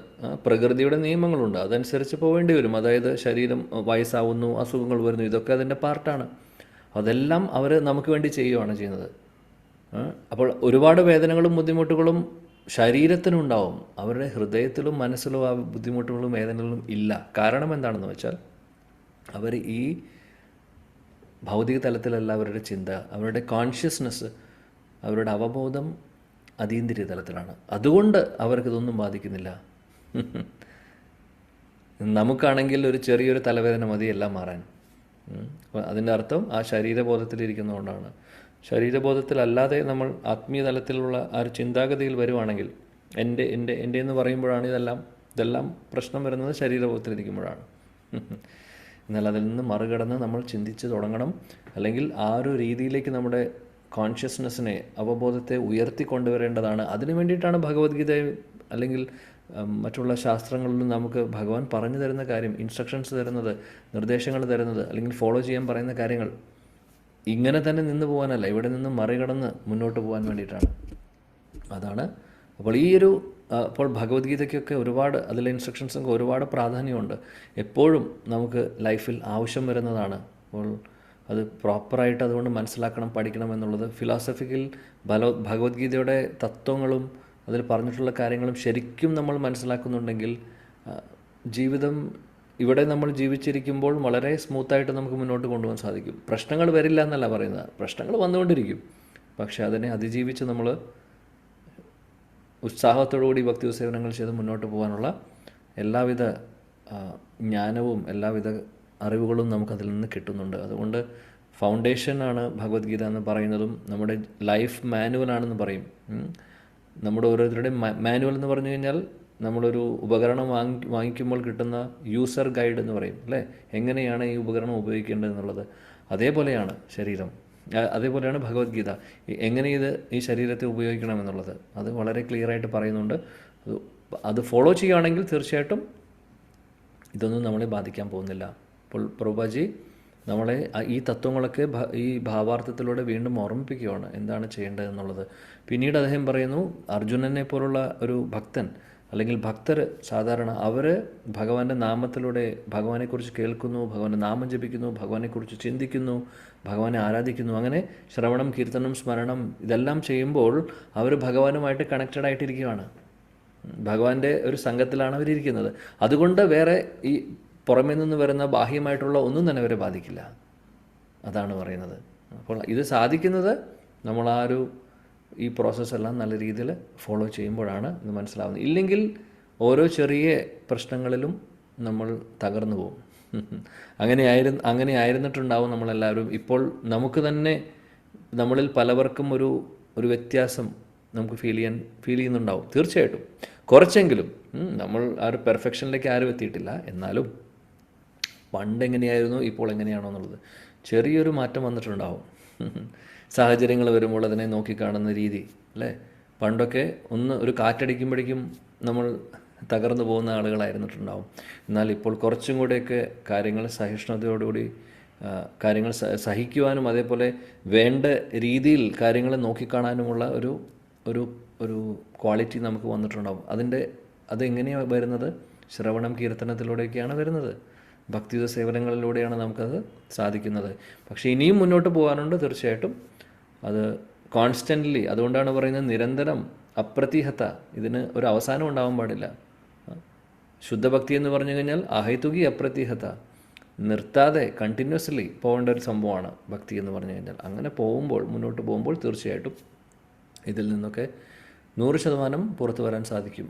പ്രകൃതിയുടെ നിയമങ്ങളുണ്ട്, അതനുസരിച്ച് പോവേണ്ടി വരും. അതായത് ശരീരം വയസ്സാവുന്നു, അസുഖങ്ങൾ വരുന്നു, ഇതൊക്കെ അതിൻ്റെ പാർട്ടാണ്. അതെല്ലാം അവർ നമുക്ക് വേണ്ടി ചെയ്യുകയാണ് ചെയ്യുന്നത്. അപ്പോൾ ഒരുപാട് വേദനകളും ബുദ്ധിമുട്ടുകളും ശരീരത്തിനുണ്ടാവും, അവരുടെ ഹൃദയത്തിലും മനസ്സിലും ആ ബുദ്ധിമുട്ടുകളും വേദനകളും ഇല്ല. കാരണം എന്താണെന്ന് വെച്ചാൽ അവർ ഈ ഭൗതിക തലത്തിലല്ല അവരുടെ ചിന്ത, അവരുടെ കോൺഷ്യസ്നെസ്, അവരുടെ അവബോധം അതീന്ദ്രിയ തലത്തിലാണ്. അതുകൊണ്ട് അവർക്കിതൊന്നും ബാധിക്കുന്നില്ല. നമുക്കാണെങ്കിൽ ഒരു ചെറിയൊരു തലവേദന മതി എല്ലാം മാറാൻ. അതിൻ്റെ അർത്ഥം ആ ശരീരബോധത്തിലിരിക്കുന്നതുകൊണ്ടാണ്. ശരീരബോധത്തിലല്ലാതെ നമ്മൾ ആത്മീയ തലത്തിലുള്ള ആ ഒരു ചിന്താഗതിയിൽ വരുവാണെങ്കിൽ, എൻ്റെ എന്ന് പറയുമ്പോഴാണ് ഇതെല്ലാം പ്രശ്നം വരുന്നത് ശരീരബോധത്തിലിരിക്കുമ്പോഴാണ്. എന്നാൽ അതിൽ നിന്ന് മറികടന്ന് നമ്മൾ ചിന്തിച്ച് തുടങ്ങണം. അല്ലെങ്കിൽ ആ ഒരു രീതിയിലേക്ക് നമ്മുടെ കോൺഷ്യസ്നെസ്സിനെ, അവബോധത്തെ ഉയർത്തിക്കൊണ്ടുവരേണ്ടതാണ്. അതിനു വേണ്ടിയിട്ടാണ് ഭഗവത്ഗീത അല്ലെങ്കിൽ മറ്റുള്ള ശാസ്ത്രങ്ങളിലും നമുക്ക് ഭഗവാൻ പറഞ്ഞു തരുന്ന കാര്യം, ഇൻസ്ട്രക്ഷൻസ് തരുന്നത്, നിർദ്ദേശങ്ങൾ തരുന്നത്, അല്ലെങ്കിൽ ഫോളോ ചെയ്യാൻ പറയുന്ന കാര്യങ്ങൾ ഇങ്ങനെ തന്നെ നിന്ന് പോകാനല്ല, ഇവിടെ നിന്ന് മറികടന്ന് മുന്നോട്ട് പോകാൻ വേണ്ടിയിട്ടാണ്. അപ്പോൾ അപ്പോൾ ഭഗവത്ഗീതയ്ക്കൊക്കെ ഒരുപാട്, അതിലെ ഇൻസ്ട്രക്ഷൻസൊക്കെ ഒരുപാട് പ്രാധാന്യമുണ്ട്. എപ്പോഴും നമുക്ക് ലൈഫിൽ ആവശ്യം വരുന്നതാണ്. അപ്പോൾ അത് പ്രോപ്പറായിട്ട് അതുകൊണ്ട് മനസ്സിലാക്കണം, പഠിക്കണം എന്നുള്ളത്. ഫിലോസഫിക്കൽ ഭഗവത്ഗീതയുടെ തത്വങ്ങളും അതിൽ പറഞ്ഞിട്ടുള്ള കാര്യങ്ങളും ശരിക്കും നമ്മൾ മനസ്സിലാക്കുന്നുണ്ടെങ്കിൽ ജീവിതം ഇവിടെ നമ്മൾ ജീവിച്ചിരിക്കുമ്പോൾ വളരെ സ്മൂത്തായിട്ട് നമുക്ക് മുന്നോട്ട് കൊണ്ടുപോകാൻ സാധിക്കും. പ്രശ്നങ്ങൾ വരില്ല എന്നല്ല പറയുന്നത്, പ്രശ്നങ്ങൾ വന്നുകൊണ്ടിരിക്കും. പക്ഷെ അതിനെ അതിജീവിച്ച് നമ്മൾ ഉത്സാഹത്തോടുകൂടി ഭക്തി സേവനങ്ങൾ ചെയ്ത് മുന്നോട്ട് പോകാനുള്ള എല്ലാവിധ ജ്ഞാനവും എല്ലാവിധ അറിവുകളും നമുക്കതിൽ നിന്ന് കിട്ടുന്നുണ്ട്. അതുകൊണ്ട് ഫൗണ്ടേഷനാണ് ഭഗവത്ഗീത എന്ന് പറയുന്നതും നമ്മുടെ ലൈഫ് മാനുവലാണെന്ന് പറയും. നമ്മുടെ ഓരോരുത്തരുടെയും മാനുവൽ എന്ന് പറഞ്ഞു കഴിഞ്ഞാൽ നമ്മളൊരു ഉപകരണം വാങ്ങിക്കുമ്പോൾ കിട്ടുന്ന യൂസർ ഗൈഡ് എന്ന് പറയും അല്ലേ, എങ്ങനെയാണ് ഈ ഉപകരണം ഉപയോഗിക്കേണ്ടത് എന്നുള്ളത്. അതേപോലെയാണ് ശരീരം, അതേപോലെയാണ് ഭഗവത്ഗീത, എങ്ങനെ ഈ ശരീരത്തെ ഉപയോഗിക്കണം എന്നുള്ളത് അത് വളരെ ക്ലിയറായിട്ട് പറയുന്നുണ്ട്. അത് ഫോളോ ചെയ്യുകയാണെങ്കിൽ തീർച്ചയായിട്ടും ഇതൊന്നും നമ്മളെ ബാധിക്കാൻ പോകുന്നില്ല. അപ്പോൾ പ്രഭുപാജി നമ്മളെ ഈ തത്വങ്ങളൊക്കെ ഈ ഭാവാർത്ഥത്തിലൂടെ വീണ്ടും ഓർമ്മിപ്പിക്കുകയാണ് എന്താണ് ചെയ്യേണ്ടതെന്നുള്ളത്. പിന്നീട് അദ്ദേഹം പറയുന്നു, അർജുനനെ പോലുള്ള ഒരു ഭക്തൻ അല്ലെങ്കിൽ ഭക്തർ സാധാരണ അവർ ഭഗവാന്റെ നാമത്തിലൂടെ ഭഗവാനെക്കുറിച്ച് കേൾക്കുന്നു, ഭഗവാന്റെ നാമം ജപിക്കുന്നു, ഭഗവാനെക്കുറിച്ച് ചിന്തിക്കുന്നു, ഭഗവാനെ ആരാധിക്കുന്നു. അങ്ങനെ ശ്രവണം, കീർത്തനം, സ്മരണം ഇതെല്ലാം ചെയ്യുമ്പോൾ അവർ ഭഗവാനുമായിട്ട് കണക്റ്റഡ് ആയിട്ടിരിക്കുകയാണ്. ഭഗവാന്റെ ഒരു സംഘത്തിലാണ് അവരിയ്ക്കുന്നത്. അതുകൊണ്ട് വേറെ ഈ പുറമേ നിന്ന് വരുന്ന ബാഹ്യമായിട്ടുള്ള ഒന്നും തന്നെ അവരെ ബാധിക്കില്ല. അതാണ് പറയുന്നത്. അപ്പോൾ ഇത് സാധിക്കുന്നത് നമ്മൾ ഈ പ്രോസസ്സെല്ലാം നല്ല രീതിയിൽ ഫോളോ ചെയ്യുമ്പോഴാണ് ഇത് മനസ്സിലാവുന്നത്. ഇല്ലെങ്കിൽ ഓരോ ചെറിയ പ്രശ്നങ്ങളിലും നമ്മൾ തകർന്നു പോകും. അങ്ങനെ ആയിരുന്നിട്ടുണ്ടാവും നമ്മളെല്ലാവരും. ഇപ്പോൾ നമുക്ക് തന്നെ നമ്മളിൽ പലവർക്കും ഒരു വ്യത്യാസം നമുക്ക് ഫീൽ ചെയ്യുന്നുണ്ടാവും തീർച്ചയായിട്ടും, കുറച്ചെങ്കിലും. നമ്മൾ ആ ഒരു പെർഫെക്ഷനിലേക്ക് ആരും എത്തിയിട്ടില്ല, എന്നാലും പണ്ട് എങ്ങനെയായിരുന്നു ഇപ്പോൾ എങ്ങനെയാണോ എന്നുള്ളത് ചെറിയൊരു മാറ്റം വന്നിട്ടുണ്ടാവും. സാഹചര്യങ്ങൾ വരുമ്പോൾ അതിനെ നോക്കിക്കാണുന്ന രീതി അല്ലേ. പണ്ടൊക്കെ ഒരു കാറ്റടിക്കുമ്പോഴേക്കും നമ്മൾ തകർന്നു പോകുന്ന ആളുകളായിരുന്നിട്ടുണ്ടാവും. എന്നാൽ ഇപ്പോൾ കുറച്ചും കൂടെയൊക്കെ കാര്യങ്ങൾ സഹിഷ്ണുതയോടുകൂടി കാര്യങ്ങൾ സഹിക്കുവാനും അതേപോലെ വേണ്ട രീതിയിൽ കാര്യങ്ങളെ നോക്കിക്കാണാനുമുള്ള ഒരു ക്വാളിറ്റി നമുക്ക് വന്നിട്ടുണ്ടാവും. അതെങ്ങനെയാണ് വരുന്നത്? ശ്രവണം കീർത്തനത്തിലൂടെയൊക്കെയാണ് വരുന്നത്. ഭക്തിയുത സേവനങ്ങളിലൂടെയാണ് നമുക്കത് സാധിക്കുന്നത്. പക്ഷേ ഇനിയും മുന്നോട്ട് പോകാനുണ്ട് തീർച്ചയായിട്ടും. അത് കോൺസ്റ്റൻ്റ്ലി, അതുകൊണ്ടാണ് പറയുന്നത് നിരന്തരം അപ്രതിഹത, ഇതിന് ഒരു അവസാനം ഉണ്ടാവാൻ പാടില്ല. ശുദ്ധഭക്തി എന്ന് പറഞ്ഞു കഴിഞ്ഞാൽ അഹൈതുകി അപ്രതിഹത, നിർത്താതെ കണ്ടിന്യൂസ്ലി പോകേണ്ട ഒരു സംഭവമാണ് ഭക്തി എന്ന് പറഞ്ഞു കഴിഞ്ഞാൽ. അങ്ങനെ മുന്നോട്ട് പോകുമ്പോൾ തീർച്ചയായിട്ടും ഇതിൽ നിന്നൊക്കെ 100% പുറത്തു വരാൻ സാധിക്കും.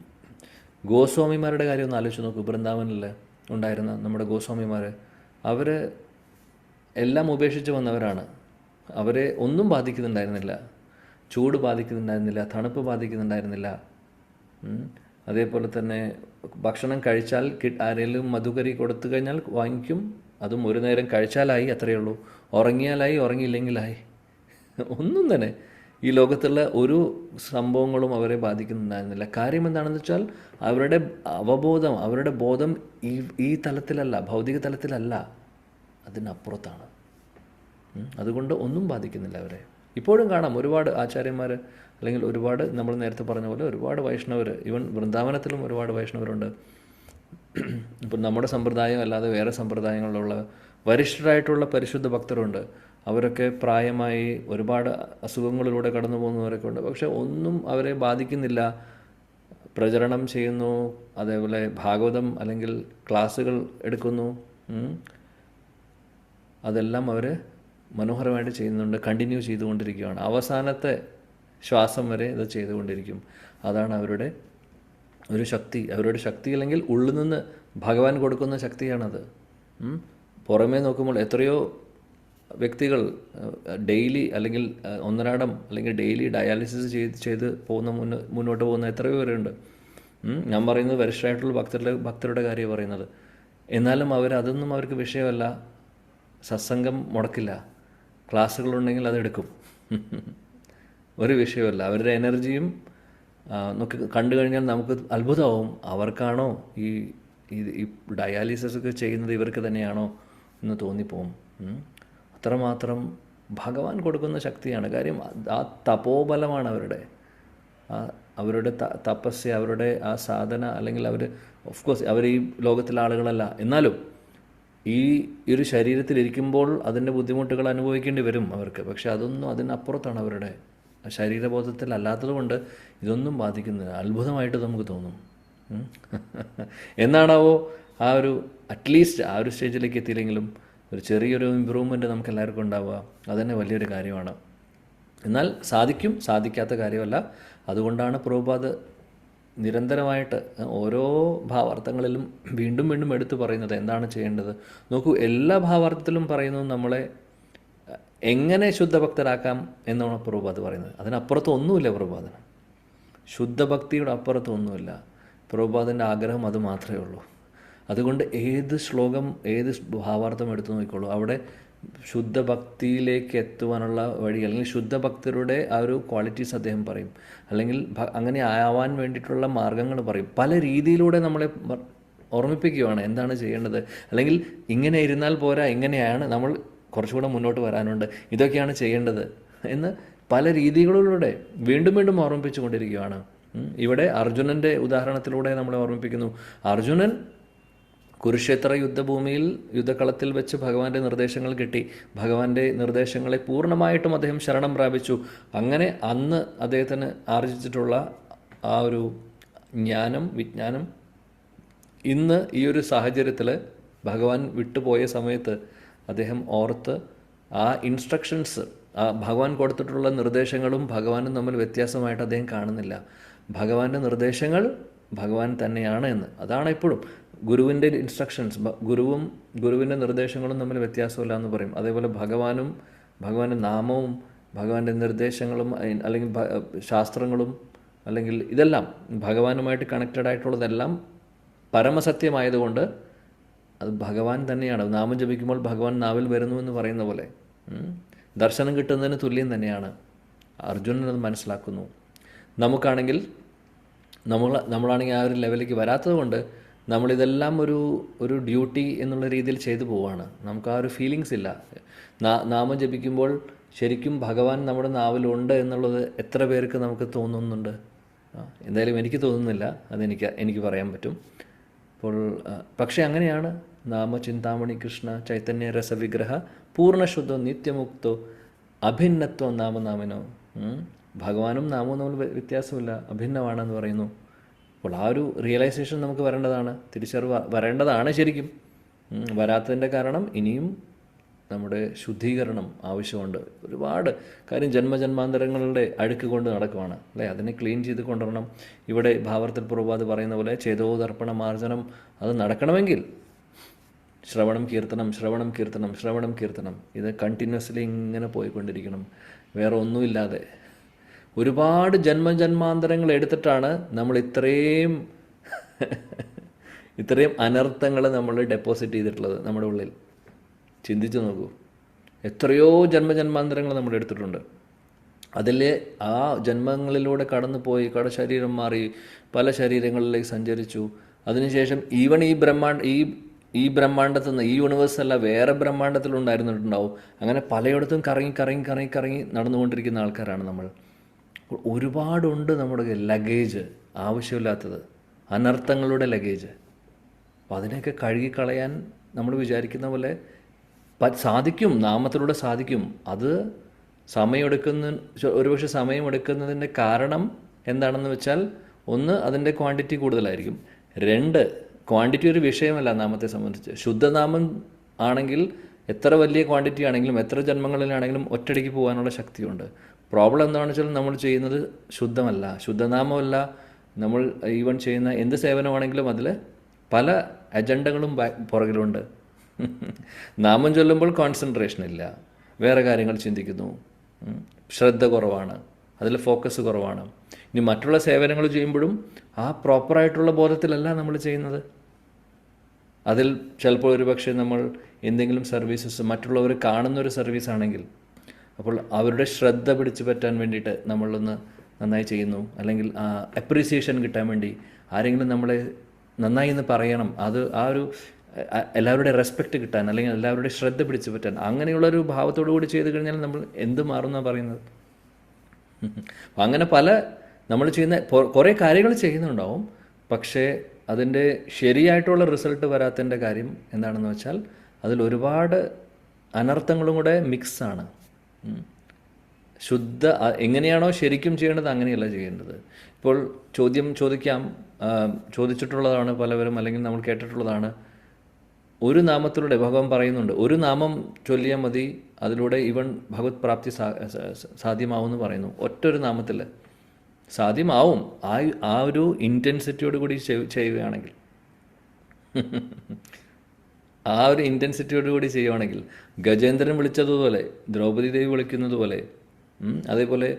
ഗോസ്വാമിമാരുടെ കാര്യം ഒന്ന് ആലോചിച്ച് നോക്കൂ. വൃന്ദാവനിൽ ഉണ്ടായിരുന്ന നമ്മുടെ ഗോസ്വാമിമാർ, അവർ എല്ലാം ഉപേക്ഷിച്ച് വന്നവരാണ്. അവരെ ഒന്നും ബാധിക്കുന്നുണ്ടായിരുന്നില്ല. ചൂട് ബാധിക്കുന്നുണ്ടായിരുന്നില്ല, തണുപ്പ് ബാധിക്കുന്നുണ്ടായിരുന്നില്ല. അതേപോലെ തന്നെ ഭക്ഷണം കഴിച്ചാൽ ആരെങ്കിലും മധുകരി കൊടുത്തു കഴിഞ്ഞാൽ വാങ്ങിക്കും, അതും ഒരു നേരം കഴിച്ചാലായി, അത്രയേ ഉള്ളൂ. ഉറങ്ങിയാലായി, ഉറങ്ങിയില്ലെങ്കിലായി. ഒന്നും തന്നെ ഈ ലോകത്തുള്ള ഒരു സംഭവങ്ങളും അവരെ ബാധിക്കുന്നുണ്ടായിരുന്നില്ല. കാര്യം എന്താണെന്ന് വെച്ചാൽ അവരുടെ അവബോധം, അവരുടെ ബോധം ഈ തലത്തിലല്ല, ഭൗതിക തലത്തിലല്ല, അതിനപ്പുറത്താണ്. അതുകൊണ്ട് ഒന്നും ബാധിക്കുന്നില്ല അവരെ. ഇപ്പോഴും കാണാം ഒരുപാട് ആചാര്യന്മാർ, അല്ലെങ്കിൽ ഒരുപാട് നമ്മൾ നേരത്തെ പറഞ്ഞ പോലെ ഒരുപാട് വൈഷ്ണവർ, ഈവൻ വൃന്ദാവനത്തിലും ഒരുപാട് വൈഷ്ണവരുണ്ട്. ഇപ്പം നമ്മുടെ സമ്പ്രദായം അല്ലാതെ വേറെ സമ്പ്രദായങ്ങളിലുള്ള വരിഷ്ഠരായിട്ടുള്ള പരിശുദ്ധ ഭക്തരുണ്ട്. അവരൊക്കെ പ്രായമായി ഒരുപാട് അസുഖങ്ങളിലൂടെ കടന്നു പോകുന്നവരൊക്കെ ഉണ്ട്. പക്ഷെ ഒന്നും അവരെ ബാധിക്കുന്നില്ല. പ്രചരണം ചെയ്യുന്നു, അതേപോലെ ഭാഗവതം അല്ലെങ്കിൽ ക്ലാസ്സുകൾ എടുക്കുന്നു. അതെല്ലാം അവർ മനോഹരമായിട്ട് ചെയ്യുന്നുണ്ട്, കണ്ടിന്യൂ ചെയ്തുകൊണ്ടിരിക്കുകയാണ്. അവസാനത്തെ ശ്വാസം വരെ ഇത് ചെയ്തുകൊണ്ടിരിക്കും. അതാണ് അവരുടെ ഒരു ശക്തി. അവരുടെ ശക്തി അല്ലെങ്കിൽ ഉള്ളിൽ നിന്ന് ഭഗവാൻ കൊടുക്കുന്ന ശക്തിയാണത്. പുറമേ നോക്കുമ്പോൾ എത്രയോ വ്യക്തികൾ ഡെയിലി അല്ലെങ്കിൽ ഒന്നരാടം അല്ലെങ്കിൽ ഡെയിലി ഡയാലിസിസ് ചെയ്ത് മുന്നോട്ട് പോകുന്ന എത്രയോ പേരുണ്ട്. ഞാൻ പറയുന്നത് വരിഷ്ഠരായിട്ടുള്ള ഭക്തരുടെ കാര്യം പറയുന്നത്. എന്നാലും അതൊന്നും അവർക്ക് വിഷയമല്ല. സത്സംഗം മുടക്കില്ല, ക്ലാസ്സുകളുണ്ടെങ്കിൽ അതെടുക്കും, ഒരു വിഷയമല്ല. അവരുടെ എനർജിയും നോക്കി കണ്ടു കഴിഞ്ഞാൽ നമുക്ക് അത്ഭുതമാവും. അവർക്കാണോ ഈ ഡയാലിസിസ് ഒക്കെ ചെയ്യുന്നത് ഇവർക്ക് തന്നെയാണോ എന്ന് തോന്നിപ്പോവും. അത്രമാത്രം ഭഗവാൻ കൊടുക്കുന്ന ശക്തിയാണ്. കാര്യം ആ തപോബലമാണ് അവരുടെ തപസ്യ, അവരുടെ ആ സാധന. അല്ലെങ്കിൽ ഓഫ്കോഴ്സ് അവർ ഈ ലോകത്തിലെ ആളുകളല്ല, എന്നാലും ഈ ഒരു ശരീരത്തിലിരിക്കുമ്പോൾ അതിൻ്റെ ബുദ്ധിമുട്ടുകൾ അനുഭവിക്കേണ്ടി വരും അവർക്ക്. പക്ഷെ അതിനപ്പുറത്താണ് അവരുടെ ശരീരബോധത്തിലല്ലാത്തത് കൊണ്ട് ഇതൊന്നും ബാധിക്കുന്നില്ല. അത്ഭുതമായിട്ട് നമുക്ക് തോന്നും. എന്നാണാവോ അറ്റ്ലീസ്റ്റ് ആ ഒരു സ്റ്റേജിലേക്ക് എത്തിയില്ലെങ്കിലും ഒരു ചെറിയൊരു ഇമ്പ്രൂവ്മെൻറ്റ് നമുക്ക് എല്ലാവർക്കും ഉണ്ടാവുക. അതുതന്നെ വലിയൊരു കാര്യമാണ്. എന്നാൽ സാധിക്കാത്ത കാര്യമല്ല. അതുകൊണ്ടാണ് പ്രഭുപാദ് നിരന്തരമായിട്ട് ഓരോ ഭാവാർത്ഥങ്ങളിലും വീണ്ടും വീണ്ടും എടുത്തു പറയുന്നത് എന്താണ് ചെയ്യേണ്ടത്. നോക്കൂ, എല്ലാ ഭാവാർത്ഥത്തിലും പറയുന്നത് നമ്മളെ എങ്ങനെ ശുദ്ധഭക്തരാക്കാം എന്നാണ് പ്രഭുപാദ് പറയുന്നത്. അതിനപ്പുറത്ത് ഒന്നുമില്ല പ്രഭുപാദന്. ശുദ്ധഭക്തിയുടെ അപ്പുറത്ത് ഒന്നുമില്ല. പ്രഭുപാദിൻ്റെ ആഗ്രഹം അത് മാത്രമേ ഉള്ളൂ. അതുകൊണ്ട് ഏത് ശ്ലോകം, ഏത് ഭാവാർത്ഥം എടുത്തു നോക്കിക്കോളൂ, അവിടെ ശുദ്ധഭക്തിയിലേക്ക് എത്തുവാനുള്ള വഴി അല്ലെങ്കിൽ ശുദ്ധഭക്തരുടെ ആ ഒരു ക്വാളിറ്റീസ് അദ്ദേഹം പറയും. അല്ലെങ്കിൽ അങ്ങനെ ആവാൻ വേണ്ടിയിട്ടുള്ള മാർഗങ്ങൾ പറയും. പല രീതിയിലൂടെ നമ്മളെ ഓർമ്മിപ്പിക്കുകയാണ് എന്താണ് ചെയ്യേണ്ടത്. അല്ലെങ്കിൽ ഇങ്ങനെ ഇരുന്നാൽ പോരാ, ഇങ്ങനെയാണ് നമ്മൾ കുറച്ചുകൂടെ മുന്നോട്ട് വരാനുണ്ട്, ഇതൊക്കെയാണ് ചെയ്യേണ്ടത് എന്ന് പല രീതികളിലൂടെ വീണ്ടും വീണ്ടും ഓർമ്മിപ്പിച്ചു കൊണ്ടിരിക്കുകയാണ്. ഇവിടെ അർജുനൻ്റെ ഉദാഹരണത്തിലൂടെ നമ്മളെ ഓർമ്മിപ്പിക്കുന്നു. അർജുനൻ കുരുക്ഷേത്ര യുദ്ധഭൂമിയിൽ യുദ്ധക്കളത്തിൽ വെച്ച് ഭഗവാന്റെ നിർദ്ദേശങ്ങൾ കിട്ടി. ഭഗവാന്റെ നിർദ്ദേശങ്ങളെ പൂർണ്ണമായിട്ടും അദ്ദേഹം ശരണം പ്രാപിച്ചു. അങ്ങനെ അന്ന് അദ്ദേഹത്തിന് ആർജിച്ചിട്ടുള്ള ആ ഒരു വിജ്ഞാനം ഇന്ന് ഈ ഒരു സാഹചര്യത്തിൽ ഭഗവാൻ വിട്ടുപോയ സമയത്ത് അദ്ദേഹം ഓർത്ത് ആ ഇൻസ്ട്രക്ഷൻസ്, ആ ഭഗവാൻ കൊടുത്തിട്ടുള്ള നിർദ്ദേശങ്ങളും ഭഗവാനും തമ്മിൽ വ്യത്യാസമായിട്ട് അദ്ദേഹം കാണുന്നില്ല. ഭഗവാന്റെ നിർദ്ദേശങ്ങൾ ഭഗവാൻ തന്നെയാണ് എന്ന്. അതാണ് എപ്പോഴും ഗുരുവിൻ്റെ ഇൻസ്ട്രക്ഷൻസ്, ഗുരുവിൻ്റെ നിർദ്ദേശങ്ങളും തമ്മിൽ വ്യത്യാസമില്ല എന്ന് പറയും. അതേപോലെ ഭഗവാനും ഭഗവാന്റെ നാമവും ഭഗവാന്റെ നിർദ്ദേശങ്ങളും അല്ലെങ്കിൽ ശാസ്ത്രങ്ങളും അല്ലെങ്കിൽ ഇതെല്ലാം ഭഗവാനുമായിട്ട് കണക്റ്റഡ് ആയിട്ടുള്ളതെല്ലാം പരമസത്യമായതുകൊണ്ട് അത് ഭഗവാൻ തന്നെയാണ്. നാമം ജപിക്കുമ്പോൾ ഭഗവാൻ നാവിൽ വരുന്നു എന്ന് പറയുന്ന പോലെ ദർശനം കിട്ടുന്നതിന് തുല്യം തന്നെയാണ്. അർജുനൻ അത് മനസ്സിലാക്കുന്നു. നമുക്കാണെങ്കിൽ നമ്മളാണെങ്കിൽ ആ ഒരു ലെവലിലേക്ക് വരാത്തത് കൊണ്ട് നമ്മളിതെല്ലാം ഒരു ഡ്യൂട്ടി എന്നുള്ള രീതിയിൽ ചെയ്തു പോവുകയാണ്. നമുക്ക് ആ ഒരു ഫീലിങ്സ് ഇല്ല. നാമം ജപിക്കുമ്പോൾ ശരിക്കും ഭഗവാൻ നമ്മുടെ നാവിലുണ്ട് എന്നുള്ളത് എത്ര പേർക്ക് നമുക്ക് തോന്നുന്നുണ്ട്? എന്തായാലും എനിക്ക് തോന്നുന്നില്ല, എനിക്ക് പറയാൻ പറ്റും. അപ്പോൾ പക്ഷേ അങ്ങനെയാണ്. നാമചിന്താമണി കൃഷ്ണ ചൈതന്യ രസവിഗ്രഹ പൂർണ്ണശുദ്ധോ നിത്യമുക്തോ അഭിന്നത്വം നാമനാമിനോ. ഭഗവാനും നാമവും തമ്മിൽ വ്യത്യാസമില്ല, അഭിന്നമാണെന്ന് പറയുന്നു. അപ്പോൾ ആ ഒരു റിയലൈസേഷൻ നമുക്ക് വരേണ്ടതാണ്, തിരിച്ചറിവ് വരേണ്ടതാണ്. ശരിക്കും വരാത്തതിൻ്റെ കാരണം ഇനിയും നമ്മുടെ ശുദ്ധീകരണം ആവശ്യമുണ്ട്. ഒരുപാട് കാര്യം ജന്മജന്മാന്തരങ്ങളുടെ അഴുക്ക് കൊണ്ട് നടക്കുവാണ് അല്ലേ? അതിനെ ക്ലീൻ ചെയ്ത് കൊണ്ടുവരണം. ഇവിടെ ഭാവർത്തിൽ പ്രഭുപാദ് പറയുന്ന പോലെ ചേതോ ദർപ്പണ മാർജനം അത് നടക്കണമെങ്കിൽ ശ്രവണം കീർത്തനം, ശ്രവണം കീർത്തനം, ശ്രവണം കീർത്തനം, ഇത് കണ്ടിന്യൂസ്ലി ഇങ്ങനെ പോയിക്കൊണ്ടിരിക്കണം. വേറെ ഒന്നുമില്ലാതെ ഒരുപാട് ജന്മജന്മാന്തരങ്ങൾ എടുത്തിട്ടാണ് നമ്മൾ ഇത്രയും അനർത്ഥങ്ങൾ നമ്മൾ ഡെപ്പോസിറ്റ് ചെയ്തിട്ടുള്ളത് നമ്മുടെ ഉള്ളിൽ. ചിന്തിച്ചു നോക്കൂ, എത്രയോ ജന്മജന്മാന്തരങ്ങൾ നമ്മൾ എടുത്തിട്ടുണ്ട്. അതിൽ ആ ജന്മങ്ങളിലൂടെ കടന്നു പോയി ശരീരം മാറി പല ശരീരങ്ങളിലേക്ക് സഞ്ചരിച്ചു. അതിനുശേഷം ഈവൺ ഈ ബ്രഹ്മാണ്ടത്തിൽ നിന്ന്, ഈ യൂണിവേഴ്സ് അല്ല വേറെ ബ്രഹ്മാണ്ടത്തിലുണ്ടായിരുന്നിട്ടുണ്ടാവും. അങ്ങനെ പലയിടത്തും കറങ്ങി നടന്നുകൊണ്ടിരിക്കുന്ന ആൾക്കാരാണ് നമ്മൾ. ഒരുപാടുണ്ട് നമ്മുടെ ലഗേജ്, ആവശ്യമില്ലാത്തത്, അനർത്ഥങ്ങളുടെ ലഗേജ്. അപ്പോൾ അതിനെയൊക്കെ കഴുകിക്കളയാൻ നമ്മൾ വിചാരിക്കുന്ന പോലെ സാധിക്കും, നാമത്തിലൂടെ സാധിക്കും. അത് ഒരുപക്ഷെ സമയമെടുക്കുന്നതിൻ്റെ കാരണം എന്താണെന്ന് വെച്ചാൽ, ഒന്ന് അതിൻ്റെ ക്വാണ്ടിറ്റി കൂടുതലായിരിക്കും, രണ്ട് ക്വാണ്ടിറ്റി ഒരു വിഷയമല്ല നാമത്തെ സംബന്ധിച്ച്. ശുദ്ധനാമം ആണെങ്കിൽ എത്ര വലിയ ക്വാണ്ടിറ്റി ആണെങ്കിലും എത്ര ജന്മങ്ങളിലാണെങ്കിലും ഒറ്റയടിക്ക് പോകാനുള്ള ശക്തിയുണ്ട്. പ്രോബ്ലം എന്താണെന്ന് വെച്ചാൽ നമ്മൾ ചെയ്യുന്നത് ശുദ്ധമല്ല, ശുദ്ധനാമമല്ല. നമ്മൾ ഈവൻ ചെയ്യുന്ന എന്ത് സേവനമാണെങ്കിലും അതിൽ പല അജണ്ടകളും പുറകിലുണ്ട്. നാമം ചൊല്ലുമ്പോൾ കോൺസെൻട്രേഷൻ ഇല്ല, വേറെ കാര്യങ്ങൾ ചിന്തിക്കുന്നു, ശ്രദ്ധ കുറവാണ്, അതിൽ ഫോക്കസ് കുറവാണ്. ഇനി മറ്റുള്ള സേവനങ്ങൾ ചെയ്യുമ്പോഴും ആ പ്രോപ്പറായിട്ടുള്ള ബോധത്തിലല്ല നമ്മൾ ചെയ്യുന്നത്. അതിൽ ചിലപ്പോൾ ഒരുപക്ഷെ നമ്മൾ എന്തെങ്കിലും സർവീസസ് മറ്റുള്ളവർ കാണുന്നൊരു സർവീസാണെങ്കിൽ അപ്പോൾ അവരുടെ ശ്രദ്ധ പിടിച്ചു പറ്റാൻ വേണ്ടിയിട്ട് നമ്മളൊന്ന് നന്നായി ചെയ്യുന്നു, അല്ലെങ്കിൽ അപ്രീസിയേഷൻ കിട്ടാൻ വേണ്ടി ആരെങ്കിലും നമ്മളെ നന്നായി എന്ന് പറയണം, അത് ആ ഒരു എല്ലാവരുടെയും റെസ്പെക്റ്റ് കിട്ടാൻ, അല്ലെങ്കിൽ എല്ലാവരുടെയും ശ്രദ്ധ പിടിച്ചു പറ്റാൻ, അങ്ങനെയുള്ളൊരു ഭാവത്തോടു കൂടി ചെയ്ത് കഴിഞ്ഞാൽ നമ്മൾ എന്ത് മാറുമെന്നാണ് പറയുന്നത്. അങ്ങനെ നമ്മൾ ചെയ്യുന്ന കുറേ കാര്യങ്ങൾ ചെയ്യുന്നുണ്ടാവും, പക്ഷേ അതിൻ്റെ ശരിയായിട്ടുള്ള റിസൾട്ട് വരാത്തതിൻ്റെ കാര്യം എന്താണെന്ന് വെച്ചാൽ അതിൽ ഒരുപാട് അനർത്ഥങ്ങളും കൂടെ മിക്സാണ്. എങ്ങനെയാണോ ശരിക്കും ചെയ്യേണ്ടത് അങ്ങനെയല്ല ചെയ്യേണ്ടത്. ഇപ്പോൾ ചോദിച്ചിട്ടുള്ളതാണ് പലവരും, അല്ലെങ്കിൽ നമ്മൾ കേട്ടിട്ടുള്ളതാണ്, ഒരു നാമത്തിലൂടെ ഭഗവാൻ പറയുന്നുണ്ട്, ഒരു നാമം ചൊല്ലിയാൽ മതി, അതിലൂടെ ഇവൻ ഭഗവത് പ്രാപ്തി സാധ്യമാവുമെന്ന് പറയുന്നു. ഒറ്റൊരു നാമത്തിൽ സാധ്യമാവും, ആ ഒരു ഇൻറ്റൻസിറ്റിയോട് കൂടി ചെയ്യുകയാണെങ്കിൽ, ആ ഒരു ഇൻറ്റൻസിറ്റിയോട് കൂടി ചെയ്യുകയാണെങ്കിൽ, ഗജേന്ദ്രൻ വിളിച്ചതുപോലെ, ദ്രൗപദി ദേവി വിളിക്കുന്നത് പോലെ, അതേപോലെ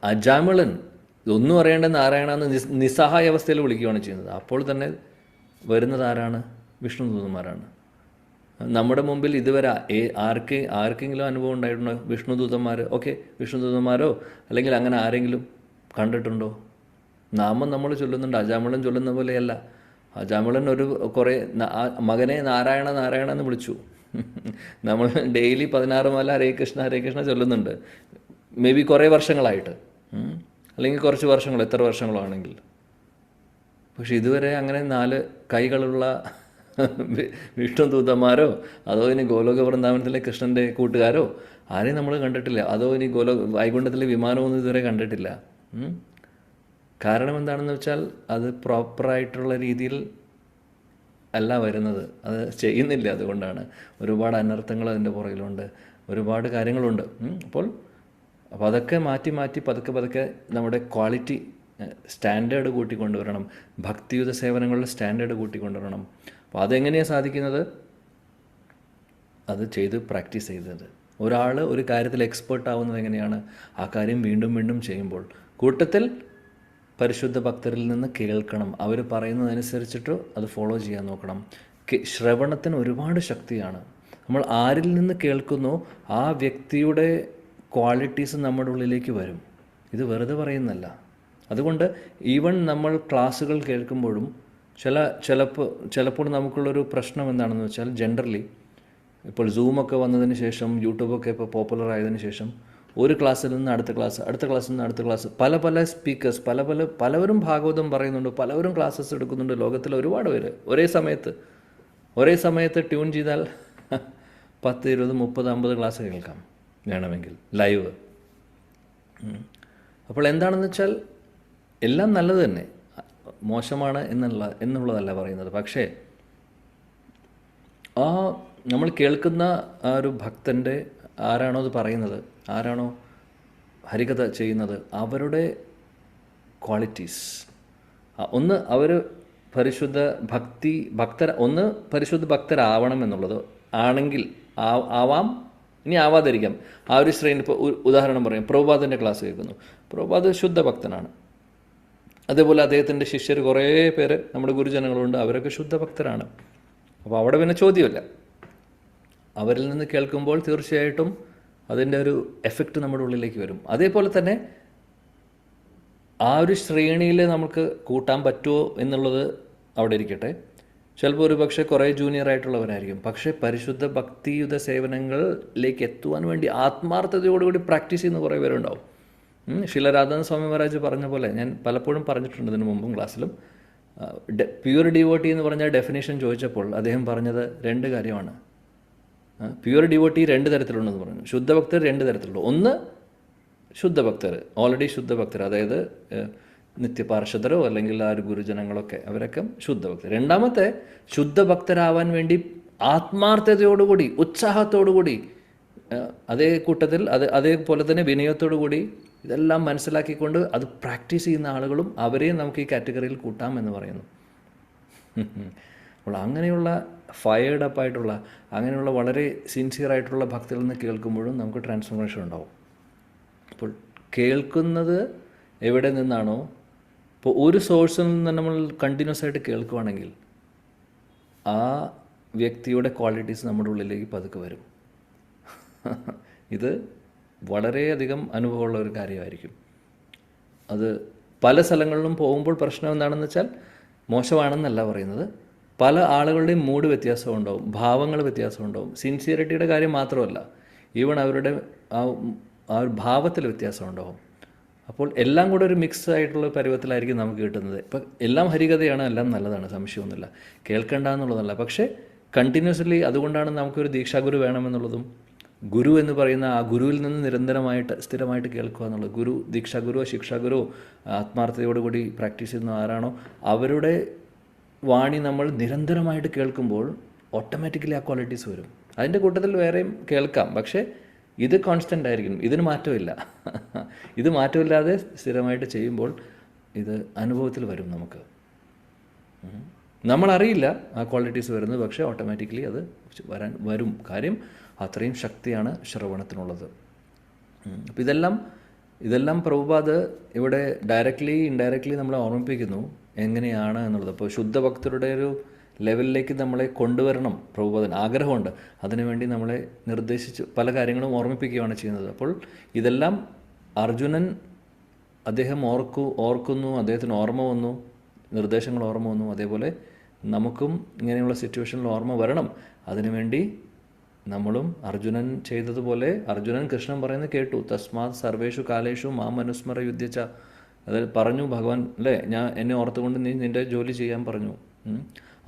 അജാമിളൻ ഒന്നും അറിയേണ്ട നാരായണ എന്ന് നിസ്സഹായ അവസ്ഥയിൽ വിളിക്കുകയാണ് ചെയ്യുന്നത്. അപ്പോൾ തന്നെ വരുന്നത് ആരാണ്? വിഷ്ണുദൂതന്മാരാണ്. നമ്മുടെ മുമ്പിൽ ഇതുവരെ ആർക്കെങ്കിലും അനുഭവം ഉണ്ടായിട്ടുണ്ടോ? വിഷ്ണുദൂതന്മാർ, വിഷ്ണുദൂതന്മാരോ അല്ലെങ്കിൽ അങ്ങനെ ആരെങ്കിലും കണ്ടിട്ടുണ്ടോ? നാമം നമ്മൾ ചൊല്ലുന്നുണ്ട്, അജാമിളൻ ചൊല്ലുന്ന പോലെയല്ല. അജാമിളൻ കുറേ മകനെ നാരായണ നാരായണ എന്ന് വിളിച്ചു. നമ്മൾ ഡെയിലി 16 മാല ഹരേ കൃഷ്ണ ചൊല്ലുന്നുണ്ട്, മേ ബി കുറേ വർഷങ്ങളായിട്ട്, അല്ലെങ്കിൽ കുറച്ച് വർഷങ്ങൾ, എത്ര വർഷങ്ങളാണെങ്കിൽ. പക്ഷെ ഇതുവരെ അങ്ങനെ 4 കൈകളുള്ള വിഷ്ണുദൂതന്മാരോ അതോ ഇനി ഗോലോക വൃന്ദാവനത്തിലെ കൃഷ്ണൻ്റെ കൂട്ടുകാരോ ആരെയും നമ്മൾ കണ്ടിട്ടില്ല. അതോ ഇനി വൈകുണ്ഠത്തിലെ വിമാനമൊന്നും ഇതുവരെ കണ്ടിട്ടില്ല. കാരണം എന്താണെന്ന് വെച്ചാൽ അത് പ്രോപ്പറായിട്ടുള്ള രീതിയിൽ അല്ല വരുന്നത്, അത് ചെയ്യുന്നില്ല. അതുകൊണ്ടാണ് ഒരുപാട് അനർത്ഥങ്ങൾ അതിൻ്റെ പുറകിലുണ്ട്. ഒരുപാട് കാര്യങ്ങളുണ്ട്. അപ്പോൾ അതൊക്കെ മാറ്റി മാറ്റി പതുക്കെ നമ്മുടെ ക്വാളിറ്റി സ്റ്റാൻഡേർഡ് കൂട്ടിക്കൊണ്ടുവരണം. ഭക്തിയുത സേവനങ്ങളുടെ സ്റ്റാൻഡേർഡ് കൂട്ടിക്കൊണ്ടുവരണം. അപ്പോൾ അതെങ്ങനെയാണ് സാധിക്കുന്നത്? അത് ചെയ്ത് പ്രാക്ടീസ് ചെയ്തത്. ഒരാൾ ഒരു കാര്യത്തിൽ എക്സ്പേർട്ട് ആവുന്നത് എങ്ങനെയാണ്? ആ കാര്യം വീണ്ടും വീണ്ടും ചെയ്യുമ്പോൾ. കൂട്ടത്തിൽ പരിശുദ്ധ ഭക്തരിൽ നിന്ന് കേൾക്കണം. അവർ പറയുന്നതനുസരിച്ചിട്ട് അത് ഫോളോ ചെയ്യാൻ നോക്കണം. ശ്രവണത്തിന് ഒരുപാട് ശക്തിയാണ്. നമ്മൾ ആരിൽ നിന്ന് കേൾക്കുന്നോ ആ വ്യക്തിയുടെ ക്വാളിറ്റീസ് നമ്മുടെ ഉള്ളിലേക്ക് വരും. ഇത് വെറുതെ പറയുന്നല്ല. അതുകൊണ്ട് ഈവൻ നമ്മൾ ക്ലാസ്സുകൾ കേൾക്കുമ്പോഴും ചിലപ്പോൾ നമുക്കുള്ളൊരു പ്രശ്നം എന്താണെന്ന് വെച്ചാൽ, ജനറലി ഇപ്പോൾ സൂമൊക്കെ വന്നതിന് ശേഷം, യൂട്യൂബൊക്കെ ഇപ്പോൾ പോപ്പുലർ ആയതിനു ശേഷം ഒരു ക്ലാസ്സിൽ നിന്ന് അടുത്ത ക്ലാസ്സിൽ നിന്ന് അടുത്ത ക്ലാസ്, പല സ്പീക്കേഴ്സ്, പലവരും ഭാഗവതം പറയുന്നുണ്ട്, പലവരും ക്ലാസ്സസ് എടുക്കുന്നുണ്ട്. ലോകത്തിൽ ഒരുപാട് പേര് ഒരേ സമയത്ത് ട്യൂൺ ചെയ്താൽ 10, 20, 30, 50 ക്ലാസ് കേൾക്കാം വേണമെങ്കിൽ ലൈവ്. അപ്പോൾ എന്താണെന്ന് വെച്ചാൽ എല്ലാം നല്ലത് തന്നെ, മോശമാണ് എന്നുള്ളതല്ല പറയുന്നത്. പക്ഷേ ആ നമ്മൾ കേൾക്കുന്ന ആ ഒരു ഭക്തൻ്റെ, ആരാണോ അത് പറയുന്നത്, ആരാണോ ഹരികഥ ചെയ്യുന്നത്, അവരുടെ ക്വാളിറ്റീസ്, ഒന്ന് അവർ പരിശുദ്ധ ഭക്തരാവണം എന്നുള്ളത് ആണെങ്കിൽ ആവാം, ഇനി ആവാതിരിക്കാം. ആ ഒരു ശ്രേണി, ഇപ്പോൾ ഉദാഹരണം പറയാം, പ്രഭുപാദിൻ്റെ ക്ലാസ് കേൾക്കുന്നു. പ്രഭുപാദ് ശുദ്ധ ഭക്തനാണ്. അതേപോലെ അദ്ദേഹത്തിൻ്റെ ശിഷ്യർ കുറേ പേര് നമ്മുടെ ഗുരുജനങ്ങളുണ്ട്, അവരൊക്കെ ശുദ്ധ ഭക്തരാണ്. അപ്പോൾ അവിടെ പിന്നെ ചോദ്യമില്ല. അവരിൽ നിന്ന് കേൾക്കുമ്പോൾ തീർച്ചയായിട്ടും അതിൻ്റെ ഒരു എഫക്റ്റ് നമ്മുടെ ഉള്ളിലേക്ക് വരും. അതേപോലെ തന്നെ ആ ഒരു ശ്രേണിയിൽ നമുക്ക് കൂട്ടാൻ പറ്റുമോ എന്നുള്ളത് അവിടെ ഇരിക്കട്ടെ. ചിലപ്പോൾ ഒരു പക്ഷേ കുറേ ജൂനിയർ ആയിട്ടുള്ളവരായിരിക്കും. പക്ഷേ പരിശുദ്ധ ഭക്തിയുത സേവനങ്ങളിലേക്ക് എത്തുവാൻ വേണ്ടി ആത്മാർത്ഥതയോടുകൂടി പ്രാക്ടീസ് ചെയ്യുന്ന കുറേ പേരുണ്ടാവും. ശിലരാധാന സ്വാമി മഹാരാജ് പറഞ്ഞ പോലെ, ഞാൻ പലപ്പോഴും പറഞ്ഞിട്ടുണ്ട് ഇതിനു മുമ്പും ക്ലാസ്സിലും, പ്യുവർ ഡിവോട്ടി എന്ന് പറഞ്ഞ ഡെഫിനേഷൻ ചോദിച്ചപ്പോൾ അദ്ദേഹം പറഞ്ഞത് 2 കാര്യമാണ്. പ്യുവർ ഡിവോട്ടി 2 തരത്തിലുണ്ടെന്ന് പറഞ്ഞു. ശുദ്ധഭക്തർ 2 തരത്തിലുള്ളൂ. ഒന്ന് ശുദ്ധഭക്തർ, ഓൾറെഡി ശുദ്ധഭക്തർ, അതായത് നിത്യപാർഷദരോ അല്ലെങ്കിൽ ആ ഒരു ഗുരുജനങ്ങളൊക്കെ, അവരൊക്കെ ശുദ്ധഭക്തർ. രണ്ടാമത്തെ, ശുദ്ധഭക്തരാവാൻ വേണ്ടി ആത്മാർത്ഥതയോടുകൂടി, ഉത്സാഹത്തോടുകൂടി, അതേ കൂട്ടത്തിൽ അതേപോലെ തന്നെ വിനയത്തോടു കൂടി ഇതെല്ലാം മനസ്സിലാക്കിക്കൊണ്ട് അത് പ്രാക്ടീസ് ചെയ്യുന്ന ആളുകളും, അവരെയും നമുക്ക് ഈ കാറ്റഗറിയിൽ കൂട്ടാം എന്ന് പറയുന്നു. അപ്പോൾ അങ്ങനെയുള്ള ഫയേർഡ് അപ്പായിട്ടുള്ള, അങ്ങനെയുള്ള വളരെ സിൻസിയറായിട്ടുള്ള ഭക്തിയിൽ നിന്ന് കേൾക്കുമ്പോഴും നമുക്ക് ട്രാൻസ്ഫോർമേഷൻ ഉണ്ടാവും. അപ്പോൾ കേൾക്കുന്നത് എവിടെ നിന്നാണോ, ഇപ്പോൾ ഒരു സോഴ്സിൽ നിന്ന് നമ്മൾ കണ്ടിന്യൂസ് ആയിട്ട് കേൾക്കുകയാണെങ്കിൽ ആ വ്യക്തിയുടെ ക്വാളിറ്റീസ് നമ്മുടെ ഉള്ളിലേക്ക് പതുക്കെ വരും. ഇത് വളരെയധികം അനുഭവമുള്ള ഒരു കാര്യമായിരിക്കും. അത് പല സ്ഥലങ്ങളിലും പോകുമ്പോൾ പ്രശ്നം എന്താണെന്ന് വെച്ചാൽ, മോശമാണെന്നല്ല പറയുന്നത്, പല ആളുകളുടെയും മൂഡ് വ്യത്യാസം ഉണ്ടാവും, ഭാവങ്ങൾ വ്യത്യാസം ഉണ്ടാവും. സിൻസിയറിറ്റിയുടെ കാര്യം മാത്രമല്ല, ഈവൺ അവരുടെ ആ ഒരു ഭാവത്തിൽ വ്യത്യാസം ഉണ്ടാവും. അപ്പോൾ എല്ലാം കൂടെ ഒരു മിക്സ് ആയിട്ടുള്ള പരുവത്തിലായിരിക്കും നമുക്ക് കിട്ടുന്നത്. ഇപ്പം എല്ലാം ഹരികഥയാണ്, എല്ലാം നല്ലതാണ്, സംശയമൊന്നുമില്ല, കേൾക്കേണ്ട എന്നുള്ളതല്ല. പക്ഷേ കണ്ടിന്യൂസ്ലി, അതുകൊണ്ടാണ് നമുക്കൊരു ദീക്ഷാഗുരു വേണമെന്നുള്ളതും, ഗുരു എന്ന് പറയുന്ന ആ ഗുരുവിൽ നിന്ന് നിരന്തരമായിട്ട് സ്ഥിരമായിട്ട് കേൾക്കുക എന്നുള്ളത്. ഗുരു, ദീക്ഷാഗുരുവോ ശിക്ഷാഗുരുവോ ആത്മാർത്ഥതയോടുകൂടി പ്രാക്ടീസ് ചെയ്യുന്ന ആരാണോ, അവരുടെ വാണി നമ്മൾ നിരന്തരമായിട്ട് കേൾക്കുമ്പോൾ ഓട്ടോമാറ്റിക്കലി ആ ക്വാളിറ്റീസ് വരും. അതിൻ്റെ കൂട്ടത്തിൽ വേറെയും കേൾക്കാം, പക്ഷേ ഇത് കോൺസ്റ്റൻ്റ് ആയിരിക്കും, ഇതിന് മാറ്റമില്ല. ഇത് മാറ്റമില്ലാതെ സ്ഥിരമായിട്ട് ചെയ്യുമ്പോൾ ഇത് അനുഭവത്തിൽ വരും. നമുക്ക് നമ്മളറിയില്ല ആ ക്വാളിറ്റീസ് വരുന്നത്, പക്ഷേ ഓട്ടോമാറ്റിക്കലി അത് വരും. കാര്യം അത്രയും ശക്തിയാണ് ശ്രവണത്തിനുള്ളത്. അപ്പോൾ ഇതെല്ലാം പ്രഭുപാദ് ഇവിടെ ഡയറക്റ്റ്ലി ഇൻഡയറക്റ്റ്ലി നമ്മളെ ഓർമ്മിപ്പിക്കുന്നു എങ്ങനെയാണ് എന്നുള്ളത്. അപ്പോൾ ശുദ്ധഭക്തരുടെ ഒരു ലെവലിലേക്ക് നമ്മളെ കൊണ്ടുവരണം പ്രഭുപാദന് ആഗ്രഹമുണ്ട്. അതിനുവേണ്ടി നമ്മളെ നിർദ്ദേശിച്ച് പല കാര്യങ്ങളും ഓർമ്മിപ്പിക്കുകയാണ് ചെയ്യുന്നത്. അപ്പോൾ ഇതെല്ലാം അർജുനൻ, അദ്ദേഹം ഓർക്കുന്നു, അദ്ദേഹത്തിന് ഓർമ്മ വന്നു, നിർദ്ദേശങ്ങൾ ഓർമ്മ വന്നു. അതേപോലെ നമുക്കും ഇങ്ങനെയുള്ള സിറ്റുവേഷനിൽ ഓർമ്മ വരണം. അതിനുവേണ്ടി നമ്മളും അർജുനൻ ചെയ്തതുപോലെ, അർജുനൻ കൃഷ്ണൻ പറയുന്നത് കേട്ടു, തസ്മാത് സർവേഷു കാലേഷു മാം അനുസ്മര യുദ്ധിച്ച, അത് പറഞ്ഞു ഭഗവാൻ അല്ലേ, എന്നെ ഓർത്തുകൊണ്ട് നീ നിൻ്റെ ജോലി ചെയ്യാൻ പറഞ്ഞു.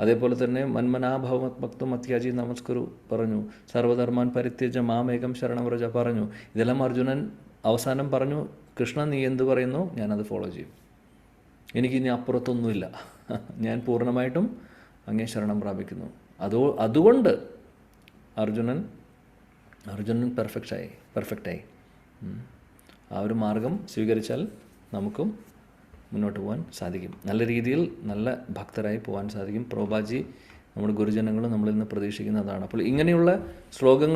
അതേപോലെ തന്നെ മന്മനാഭവത്മക്തും അത്യാജി നമസ്കരു പറഞ്ഞു, സർവധർമാൻ പരിത്യജ മാമേകം ശരണവ്രജ പറഞ്ഞു. ഇതെല്ലാം അർജുനൻ അവസാനം പറഞ്ഞു, കൃഷ്ണ നീ എന്ത് പറയുന്നു ഞാനത് ഫോളോ ചെയ്യും, എനിക്കിനി അപ്പുറത്തൊന്നുമില്ല, ഞാൻ പൂർണ്ണമായിട്ടും അങ്ങേ ശരണം പ്രാപിക്കുന്നു. അതുകൊണ്ട് അർജുനൻ അർജുനൻ പെർഫെക്റ്റായി. ആ ഒരു മാർഗം സ്വീകരിച്ചാൽ നമുക്കും മുന്നോട്ട് പോകാൻ സാധിക്കും. നല്ല രീതിയിൽ നല്ല ഭക്തരായി പോകാൻ സാധിക്കും. പ്രഭുപാദി നമ്മുടെ ഗുരുജനങ്ങളും നമ്മളിൽ നിന്ന് പ്രതീക്ഷിക്കുന്നതാണ്. അപ്പോൾ ഇങ്ങനെയുള്ള ശ്ലോകം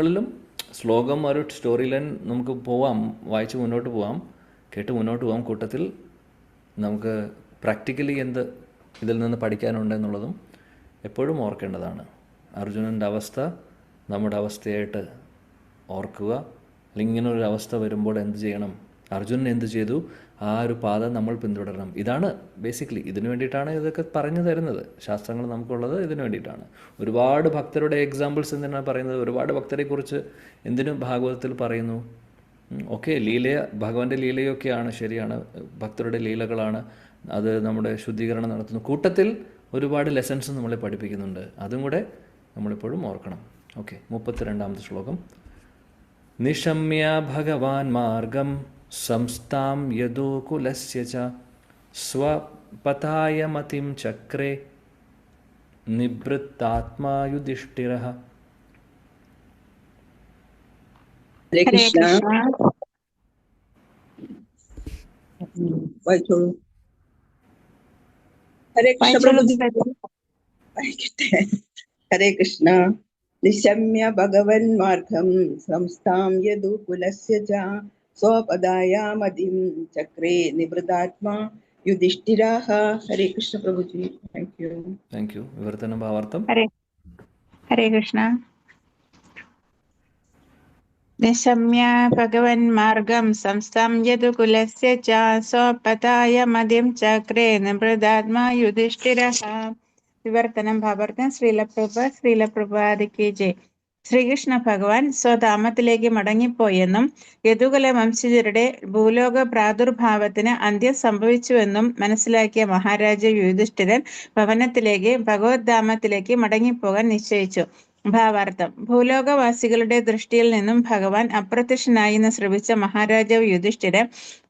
ഒരു സ്റ്റോറി ലൈൻ നമുക്ക് പോവാം, വായിച്ച് മുന്നോട്ട് പോവാം, കേട്ട് മുന്നോട്ട് പോകാം. കൂട്ടത്തിൽ നമുക്ക് പ്രാക്ടിക്കലി എന്ത് ഇതിൽ നിന്ന് പഠിക്കാനുണ്ടെന്നുള്ളതും എപ്പോഴും ഓർക്കേണ്ടതാണ്. അർജുനൻ്റെ അവസ്ഥ നമ്മുടെ അവസ്ഥയായിട്ട് ഓർക്കുക. അല്ലെങ്കിൽ ഇങ്ങനൊരു അവസ്ഥ വരുമ്പോൾ എന്ത് ചെയ്യണം, അർജുനൻ എന്ത് ചെയ്തു, ആ ഒരു പാത നമ്മൾ പിന്തുടരണം. ഇതാണ് ബേസിക്കലി, ഇതിനു വേണ്ടിയിട്ടാണ് ഇതൊക്കെ പറഞ്ഞു തരുന്നത്. ശാസ്ത്രങ്ങൾ നമുക്കുള്ളത് ഇതിനു വേണ്ടിയിട്ടാണ്. ഒരുപാട് ഭക്തരുടെ എക്സാമ്പിൾസ് എന്തിനാണ് പറയുന്നത്, ഒരുപാട് ഭക്തരെക്കുറിച്ച് എന്തിനും ഭാഗവതത്തിൽ പറയുന്നു. ഓക്കെ, ഭഗവാന്റെ ലീലയൊക്കെയാണ്, ശരിയാണ്, ഭക്തരുടെ ലീലകളാണ്, അത് നമ്മുടെ ശുദ്ധീകരണം നടത്തുന്നു. കൂട്ടത്തിൽ ഒരുപാട് ലെസൺസ് നമ്മളെ പഠിപ്പിക്കുന്നുണ്ട്. അതും കൂടെ നമ്മളിപ്പോഴും ഓർക്കണം. ഓക്കെ, 32ാമത്തെ ശ്ലോകം. നിശമ്യ ഭഗവാൻ മാർഗം സംസ്ഥാം യദുകുലസ്യ ച സ്വപതായ മതിം ചക്രേ നിവൃത്താത്മാ യുധിഷ്ഠിരഃ. ഹരേ കൃഷ്ണ. വായിച്ചോളൂ. ഹരേ കൃഷ്ണ പ്രഭുജി. വായിക്കട്ടെ. ഹരേ കൃഷ്ണ. നിശമ്യ ഭഗവൻ മാർഗം സംസ്ഥാം യദുകുലസ്യ ച സ്വപദായാമതിം ചക്രേ നിവൃതാത്മാ യുധിഷ്ഠിരഃ. ഹരേ കൃഷ്ണ പ്രഭുജി. Thank you. വിവർത്തനം ഭാവാർത്ഥം. ഹരേ കൃഷ്ണ. നിശമ്യ ഭഗവൻ മാർഗം സംസ്ഥാം യദുകുലസ്യ ച സ്വപദായാമതിം ചക്രേ നിവൃതാത്മാ യുധിഷ്ഠിരഃ. വിവർത്തനം ഭാവാർത്ഥം. ശ്രീലപ്രഭുപാദിക്ക് ജയ്. ശ്രീകൃഷ്ണ ഭഗവാൻ സ്വധാമത്തിലേക്ക് മടങ്ങിപ്പോയെന്നും യദുകുല വംശജരുടെ ഭൂലോക പ്രാദുർഭാവത്തിന് അന്ത്യം സംഭവിച്ചുവെന്നും മനസ്സിലാക്കിയ മഹാരാജാവ് യുധിഷ്ഠിരൻ ഭവനത്തിലേക്ക് ഭഗവദ്ധാമത്തിലേക്ക് മടങ്ങിപ്പോകാൻ നിശ്ചയിച്ചു. ഭാവാർത്ഥം. ഭൂലോകവാസികളുടെ ദൃഷ്ടിയിൽ നിന്നും ഭഗവാൻ അപ്രത്യക്ഷനായെന്ന് ശ്രമിച്ച മഹാരാജാവ് യുധിഷ്ഠിരൻ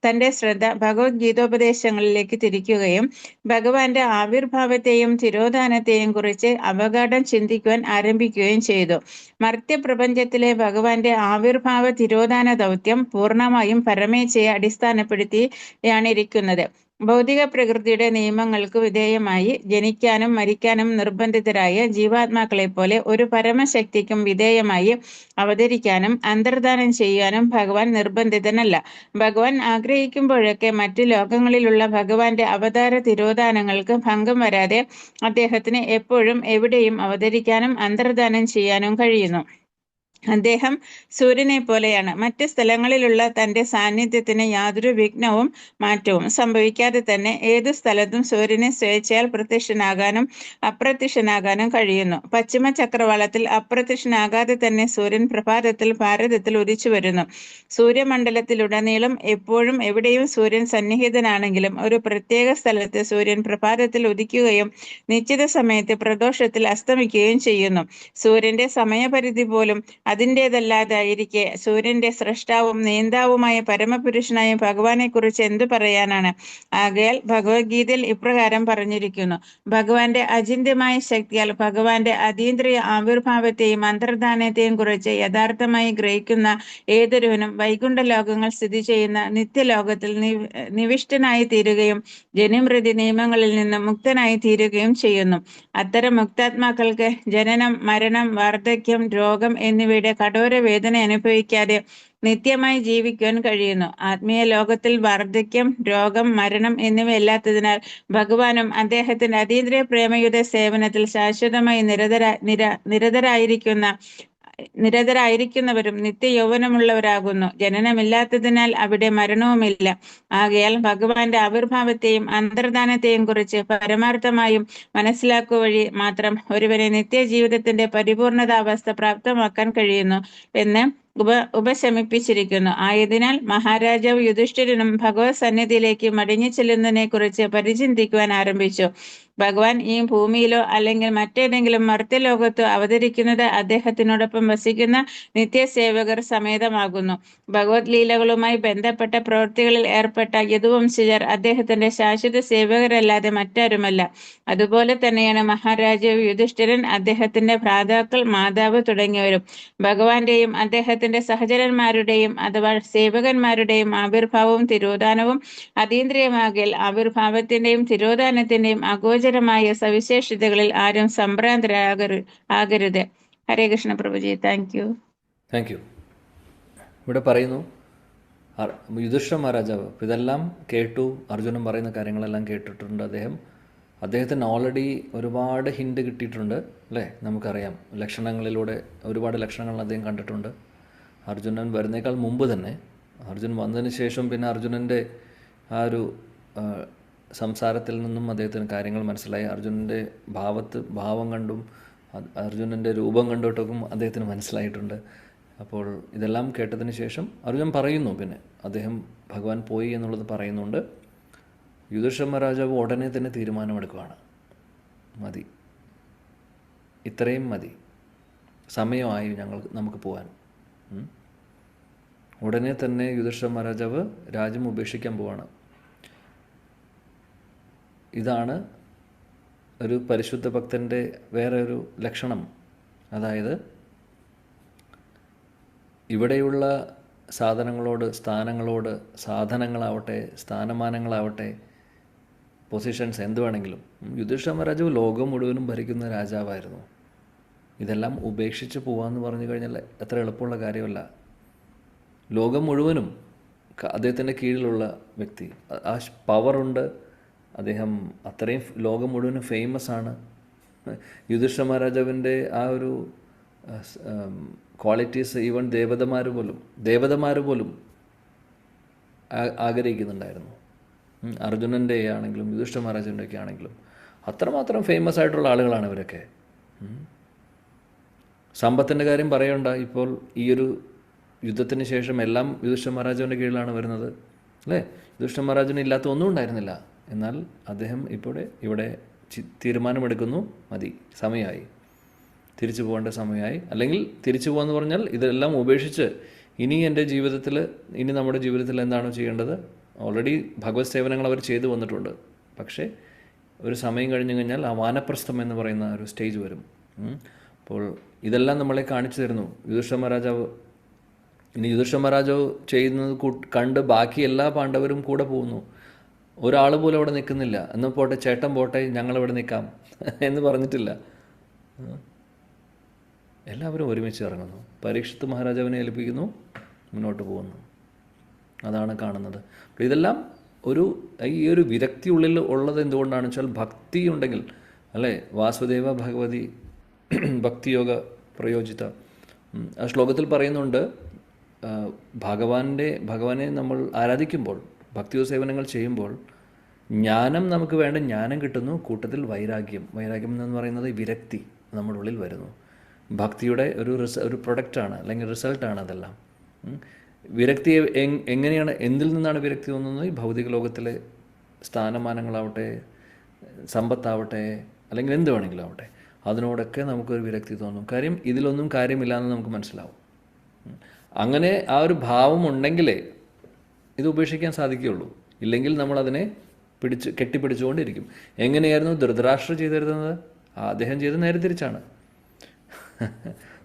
തന്റെ ശ്രദ്ധ ഭഗവത്ഗീതോപദേശങ്ങളിലേക്ക് തിരിക്കുകയും ഭഗവാന്റെ ആവിർഭാവത്തെയും തിരോധാനത്തെയും കുറിച്ച് അവഗാഢം ചിന്തിക്കുവാൻ ആരംഭിക്കുകയും ചെയ്തു. മർത്യപ്രപഞ്ചത്തിലെ ഭഗവാന്റെ ആവിർഭാവ തിരോധാന ദൗത്യം പൂർണ്ണമായും പരമേച്ഛയെ അടിസ്ഥാനപ്പെടുത്തിയാണിരിക്കുന്നത്. ഭൗതിക പ്രകൃതിയുടെ നിയമങ്ങൾക്ക് വിധേയമായി ജനിക്കാനും മരിക്കാനും നിർബന്ധിതരായ ജീവാത്മാക്കളെ പോലെ ഒരു പരമശക്തിക്കും വിധേയമായി അവതരിക്കാനും അന്തർധാനം ചെയ്യാനും ഭഗവാൻ നിർബന്ധിതനല്ല. ഭഗവാൻ ആഗ്രഹിക്കുമ്പോഴൊക്കെ മറ്റു ലോകങ്ങളിലുള്ള ഭഗവാന്റെ അവതാര തിരോധാനങ്ങൾക്ക് ഭംഗം വരാതെ അദ്ദേഹത്തിന് എപ്പോഴും എവിടെയും അവതരിക്കാനും അന്തർധാനം ചെയ്യാനും കഴിയുന്നു. അദ്ദേഹം സൂര്യനെ പോലെയാണ്. മറ്റ് സ്ഥലങ്ങളിലുള്ള തന്റെ സാന്നിധ്യത്തിന് യാതൊരു വിഘ്നവും മാറ്റവും സംഭവിക്കാതെ തന്നെ ഏതു സ്ഥലത്തും സൂര്യനെ സ്വേച്ഛയാൽ പ്രത്യക്ഷനാകാനും അപ്രത്യക്ഷനാകാനും കഴിയുന്നു. പശ്ചിമ ചക്രവാളത്തിൽ അപ്രത്യക്ഷനാകാതെ തന്നെ സൂര്യൻ പ്രഭാതത്തിൽ ഭാരതത്തിൽ ഉദിച്ചു വരുന്നു. സൂര്യമണ്ഡലത്തിലുടനീളം എപ്പോഴും എവിടെയും സൂര്യൻ സന്നിഹിതനാണെങ്കിലും ഒരു പ്രത്യേക സ്ഥലത്ത് സൂര്യൻ പ്രഭാതത്തിൽ ഉദിക്കുകയും നിശ്ചിത സമയത്ത് പ്രദോഷത്തിൽ അസ്തമിക്കുകയും ചെയ്യുന്നു. സൂര്യന്റെ സമയപരിധി പോലും അതിൻ്റെതല്ലാതായിരിക്കെ സൂര്യന്റെ സ്രഷ്ടാവും നേതാവുമായ പരമപുരുഷനായ ഭഗവാനെ കുറിച്ച് എന്തു പറയാനാണ്? ആകയാൽ ഭഗവത്ഗീതയിൽ ഇപ്രകാരം പറഞ്ഞിരിക്കുന്നു: ഭഗവാന്റെ അചിന്ത്യമായ ശക്തിയാൽ ഭഗവാന്റെ അതീന്ദ്രിയ ആവിർഭാവത്തെയും അന്തർധാനത്തെയും കുറിച്ച് യഥാർത്ഥമായി ഗ്രഹിക്കുന്ന ഏതൊരുവനും വൈകുണ്ഠ ലോകങ്ങൾ സ്ഥിതി ചെയ്യുന്ന നിത്യലോകത്തിൽ നിവിഷ്ടനായി തീരുകയും ജനിമൃതി നിയമങ്ങളിൽ നിന്ന് മുക്തനായി തീരുകയും ചെയ്യുന്നു. അത്തരം മുക്താത്മാക്കൾക്ക് ജനനം, മരണം, വാർദ്ധക്യം, രോഗം എന്നിവയുടെ കഠോര വേദന അനുഭവിക്കാതെ നിത്യമായി ജീവിക്കുവാൻ കഴിയുന്നു. ആത്മീയ ലോകത്തിൽ വാർദ്ധക്യം, രോഗം, മരണം എന്നിവയില്ലാത്തതിനാൽ ഭഗവാനും അദ്ദേഹത്തിന്റെ അതീന്ദ്രിയ പ്രേമയുത സേവനത്തിൽ ശാശ്വതമായി നിരതരായിരിക്കുന്നവരും നിത്യയൗവനമുള്ളവരാകുന്നു. ജനനമില്ലാത്തതിനാൽ അവിടെ മരണവുമില്ല. ആകയാൽ ഭഗവാന്റെ ആവിർഭാവത്തെയും അന്തർധാനത്തെയും കുറിച്ച് പരമാർത്ഥമായും മനസ്സിലാക്കുക വഴി മാത്രം ഒരുവനെ നിത്യജീവിതത്തിന്റെ പരിപൂർണതാവസ്ഥ പ്രാപ്തമാക്കാൻ കഴിയുന്നു എന്ന് ഉപശമിപ്പിച്ചിരിക്കുന്നു. ആയതിനാൽ മഹാരാജാവ് യുധിഷ്ഠിരനും ഭഗവത് സന്നിധിയിലേക്ക് മടങ്ങി ചെല്ലുന്നതിനെ കുറിച്ച് പരിചിന്തിക്കുവാൻ ആരംഭിച്ചു. ഭഗവാൻ ഈ ഭൂമിയിലോ അല്ലെങ്കിൽ മറ്റേതെങ്കിലും മർത്യലോകത്തോ അവതരിക്കുന്നത് അദ്ദേഹത്തിനോടൊപ്പം വസിക്കുന്ന നിത്യസേവകർ സമേതമാകുന്നു. ഭഗവത് ലീലകളുമായി ബന്ധപ്പെട്ട പ്രവൃത്തികളിൽ ഏർപ്പെട്ട യദുവംശജർ അദ്ദേഹത്തിന്റെ ശാശ്വത സേവകരല്ലാതെ മറ്റാരുമല്ല. അതുപോലെ തന്നെയാണ് മഹാരാജാവ് യുധിഷ്ഠിരൻ, അദ്ദേഹത്തിന്റെ ഭ്രാതാക്കൾ, മാതാവ് തുടങ്ങിയവരും. ഭഗവാന്റെയും അദ്ദേഹത്തിന്റെ അദ്ദേഹത്തിന്റെ സഹചരന്മാരുടെയും അഥവാ സേവകന്മാരുടെയും ആവിർഭാവവും തിരോധാനവും അതീന്ദ്രിയമാകിൽ ആവിർഭാവത്തിന്റെയും തിരോധാനത്തിന്റെയും അഗോചരമായ സവിശേഷതകളിൽ ആരും ആകരുത്. Hare Krishna Prabhuji. Thank you. Thank you. ഇവിടെ പറയുന്നു യുധിഷ്ഠിര മഹാരാജാവ് ഇതെല്ലാം കേട്ടു, അർജുനൻ പറയുന്ന കാര്യങ്ങളെല്ലാം കേട്ടിട്ടുണ്ട്. അദ്ദേഹത്തിന് ഓൾറെഡി ഒരുപാട് ഹിൻഡ് കിട്ടിയിട്ടുണ്ട് അല്ലേ? നമുക്കറിയാം, ലക്ഷണങ്ങളിലൂടെ ഒരുപാട് ലക്ഷണങ്ങൾ അദ്ദേഹം കണ്ടിട്ടുണ്ട്. അർജുനൻ വരുന്നേക്കാൾ മുമ്പ് തന്നെ, അർജുനൻ വന്നതിന് ശേഷം പിന്നെ അർജുനൻ്റെ ആ ഒരു സംസാരത്തിൽ നിന്നും അദ്ദേഹത്തിന് കാര്യങ്ങൾ മനസ്സിലായി. അർജുനൻ്റെ ഭാവം കണ്ടും അർജുനൻ്റെ രൂപം കണ്ടിട്ടൊക്കെ അദ്ദേഹത്തിന് മനസ്സിലായിട്ടുണ്ട്. അപ്പോൾ ഇതെല്ലാം കേട്ടതിന് ശേഷം അർജുനൻ പറയുന്നു, പിന്നെ അദ്ദേഹം ഭഗവാൻ പോയി എന്നുള്ളത് പറയുന്നുണ്ട്. യുധിഷ്ഠിര മഹാരാജാവ് ഉടനെ തന്നെ തീരുമാനമെടുക്കുകയാണ്. മതി, ഇത്രയും മതി, സമയമായി നമുക്ക് പോകാൻ. ഉടനെ തന്നെ യുധിഷ്ഠിര മഹാരാജാവ് രാജ്യം ഉപേക്ഷിക്കാൻ പോവാണ്. ഇതാണ് ഒരു പരിശുദ്ധ ഭക്തൻ്റെ വേറെ ഒരു ലക്ഷണം. അതായത് ഇവിടെയുള്ള സാധനങ്ങളോട്, സ്ഥാനങ്ങളോട്, സാധനങ്ങളാവട്ടെ, സ്ഥാനമാനങ്ങളാവട്ടെ, പൊസിഷൻസ് എന്ത് വേണമെങ്കിലും, യുധിഷ്ഠിര മഹാരാജാവ് ലോകം മുഴുവനും ഭരിക്കുന്ന രാജാവായിരുന്നു. ഇതെല്ലാം ഉപേക്ഷിച്ച് പോകാമെന്ന് പറഞ്ഞു കഴിഞ്ഞാൽ അത്ര എളുപ്പമുള്ള കാര്യമല്ല. ലോകം മുഴുവനും അദ്ദേഹത്തിൻ്റെ കീഴിലുള്ള വ്യക്തി, ആ പവറുണ്ട്, അദ്ദേഹം അത്രയും ലോകം മുഴുവനും ഫേമസ് ആണ്. യുധിഷ്ഠിര മഹാരാജാവിൻ്റെ ആ ഒരു ക്വാളിറ്റീസ് ഈവൻ ദേവതമാർ പോലും ആഗ്രഹിക്കുന്നുണ്ടായിരുന്നു. അർജുനൻ്റെ ആണെങ്കിലും യുധിഷ്ഠിര മഹാരാജാവിൻ്റെ ഒക്കെ ആണെങ്കിലും അത്രമാത്രം ഫേമസ് ആയിട്ടുള്ള ആളുകളാണ് ഇവരൊക്കെ. സമ്പത്തിൻ്റെ കാര്യം പറയണ്ട, ഇപ്പോൾ ഈ ഒരു യുദ്ധത്തിന് ശേഷം എല്ലാം യുധിഷ്ഠിര മഹാരാജാവിൻ്റെ കീഴിലാണ് വരുന്നത് അല്ലേ? യുധിഷ്ഠിര മഹാരാജന് ഇല്ലാത്ത ഒന്നും ഉണ്ടായിരുന്നില്ല. എന്നാൽ അദ്ദേഹം ഇവിടെ തീരുമാനമെടുക്കുന്നു, മതി, സമയമായി, തിരിച്ചു പോകേണ്ട സമയമായി. അല്ലെങ്കിൽ തിരിച്ചു പോകാമെന്ന് പറഞ്ഞാൽ ഇതെല്ലാം ഉപേക്ഷിച്ച് ഇനി നമ്മുടെ ജീവിതത്തിൽ എന്താണോ ചെയ്യേണ്ടത്, ഓൾറെഡി ഭഗവത് സേവനങ്ങൾ അവർ ചെയ്തു വന്നിട്ടുണ്ട്. പക്ഷേ ഒരു സമയം കഴിഞ്ഞു കഴിഞ്ഞാൽ ആ വാനപ്രസ്ഥം എന്ന് പറയുന്ന ഒരു സ്റ്റേജ് വരും. അപ്പോൾ ഇതെല്ലാം നമ്മളെ കാണിച്ചു തരുന്നു യുധിഷ്ഠിര മഹാരാജാവ്. ഇനി യുധിഷ്ഠിര മഹാരാജാവ് ചെയ്യുന്നത് കണ്ട് ബാക്കി എല്ലാ പാണ്ഡവരും കൂടെ പോകുന്നു. ഒരാൾ പോലും അവിടെ നിൽക്കുന്നില്ല. എന്നാൽ പോട്ടെ, ചേട്ടൻ പോട്ടെ, ഞങ്ങളിവിടെ നിൽക്കാം എന്ന് പറഞ്ഞിട്ടില്ല. എല്ലാവരും ഒരുമിച്ച് ഇറങ്ങുന്നു. പരീക്ഷിത്ത് മഹാരാജാവിനെ ഏൽപ്പിക്കുന്നു, മുന്നോട്ട് പോകുന്നു. അതാണ് കാണുന്നത്. അപ്പോൾ ഇതെല്ലാം ഈ ഒരു വിരക്തി ഉള്ളിൽ ഉള്ളത് എന്തുകൊണ്ടാണെന്ന് വെച്ചാൽ ഭക്തി ഉണ്ടെങ്കിൽ അല്ലേ? വാസുദേവ ഭഗവതി ഭക്തിയോഗ പ്രയോജിത. ആ ശ്ലോകത്തിൽ പറയുന്നുണ്ട്, ഭഗവാനെ നമ്മൾ ആരാധിക്കുമ്പോൾ, ഭക്തിയോ സേവനങ്ങൾ ചെയ്യുമ്പോൾ ജ്ഞാനം നമുക്ക് വേണ്ട ജ്ഞാനം കിട്ടുന്നു, കൂട്ടത്തിൽ വൈരാഗ്യം എന്ന് പറയുന്നത് വിരക്തി നമ്മുടെ ഉള്ളിൽ വരുന്നു. ഭക്തിയുടെ ഒരു പ്രൊഡക്റ്റാണ്, അല്ലെങ്കിൽ റിസൾട്ടാണ് അതെല്ലാം. വിരക്തി എങ്ങനെയാണ്, എന്തിൽ നിന്നാണ് വിരക്തി തോന്നുന്നത്? ഈ ഭൗതിക ലോകത്തിലെ സ്ഥാനമാനങ്ങളാവട്ടെ, സമ്പത്താവട്ടെ, അല്ലെങ്കിൽ എന്ത് വേണമെങ്കിലും ആവട്ടെ, അതിനോടൊക്കെ നമുക്കൊരു വിരക്തി തോന്നും. കാര്യം ഇതിലൊന്നും കാര്യമില്ല എന്ന് നമുക്ക് മനസ്സിലാവും. അങ്ങനെ ആ ഒരു ഭാവം ഉണ്ടെങ്കിലേ ഇത് ഉപേക്ഷിക്കാൻ സാധിക്കുകയുള്ളൂ. ഇല്ലെങ്കിൽ നമ്മളതിനെ കെട്ടിപ്പിടിച്ചുകൊണ്ടിരിക്കും. എങ്ങനെയായിരുന്നു ധൃതരാഷ്ട്ര ചെയ്തിരുന്നത്? അദ്ദേഹം ചെയ്ത് നേരെ തിരിച്ചാണ്.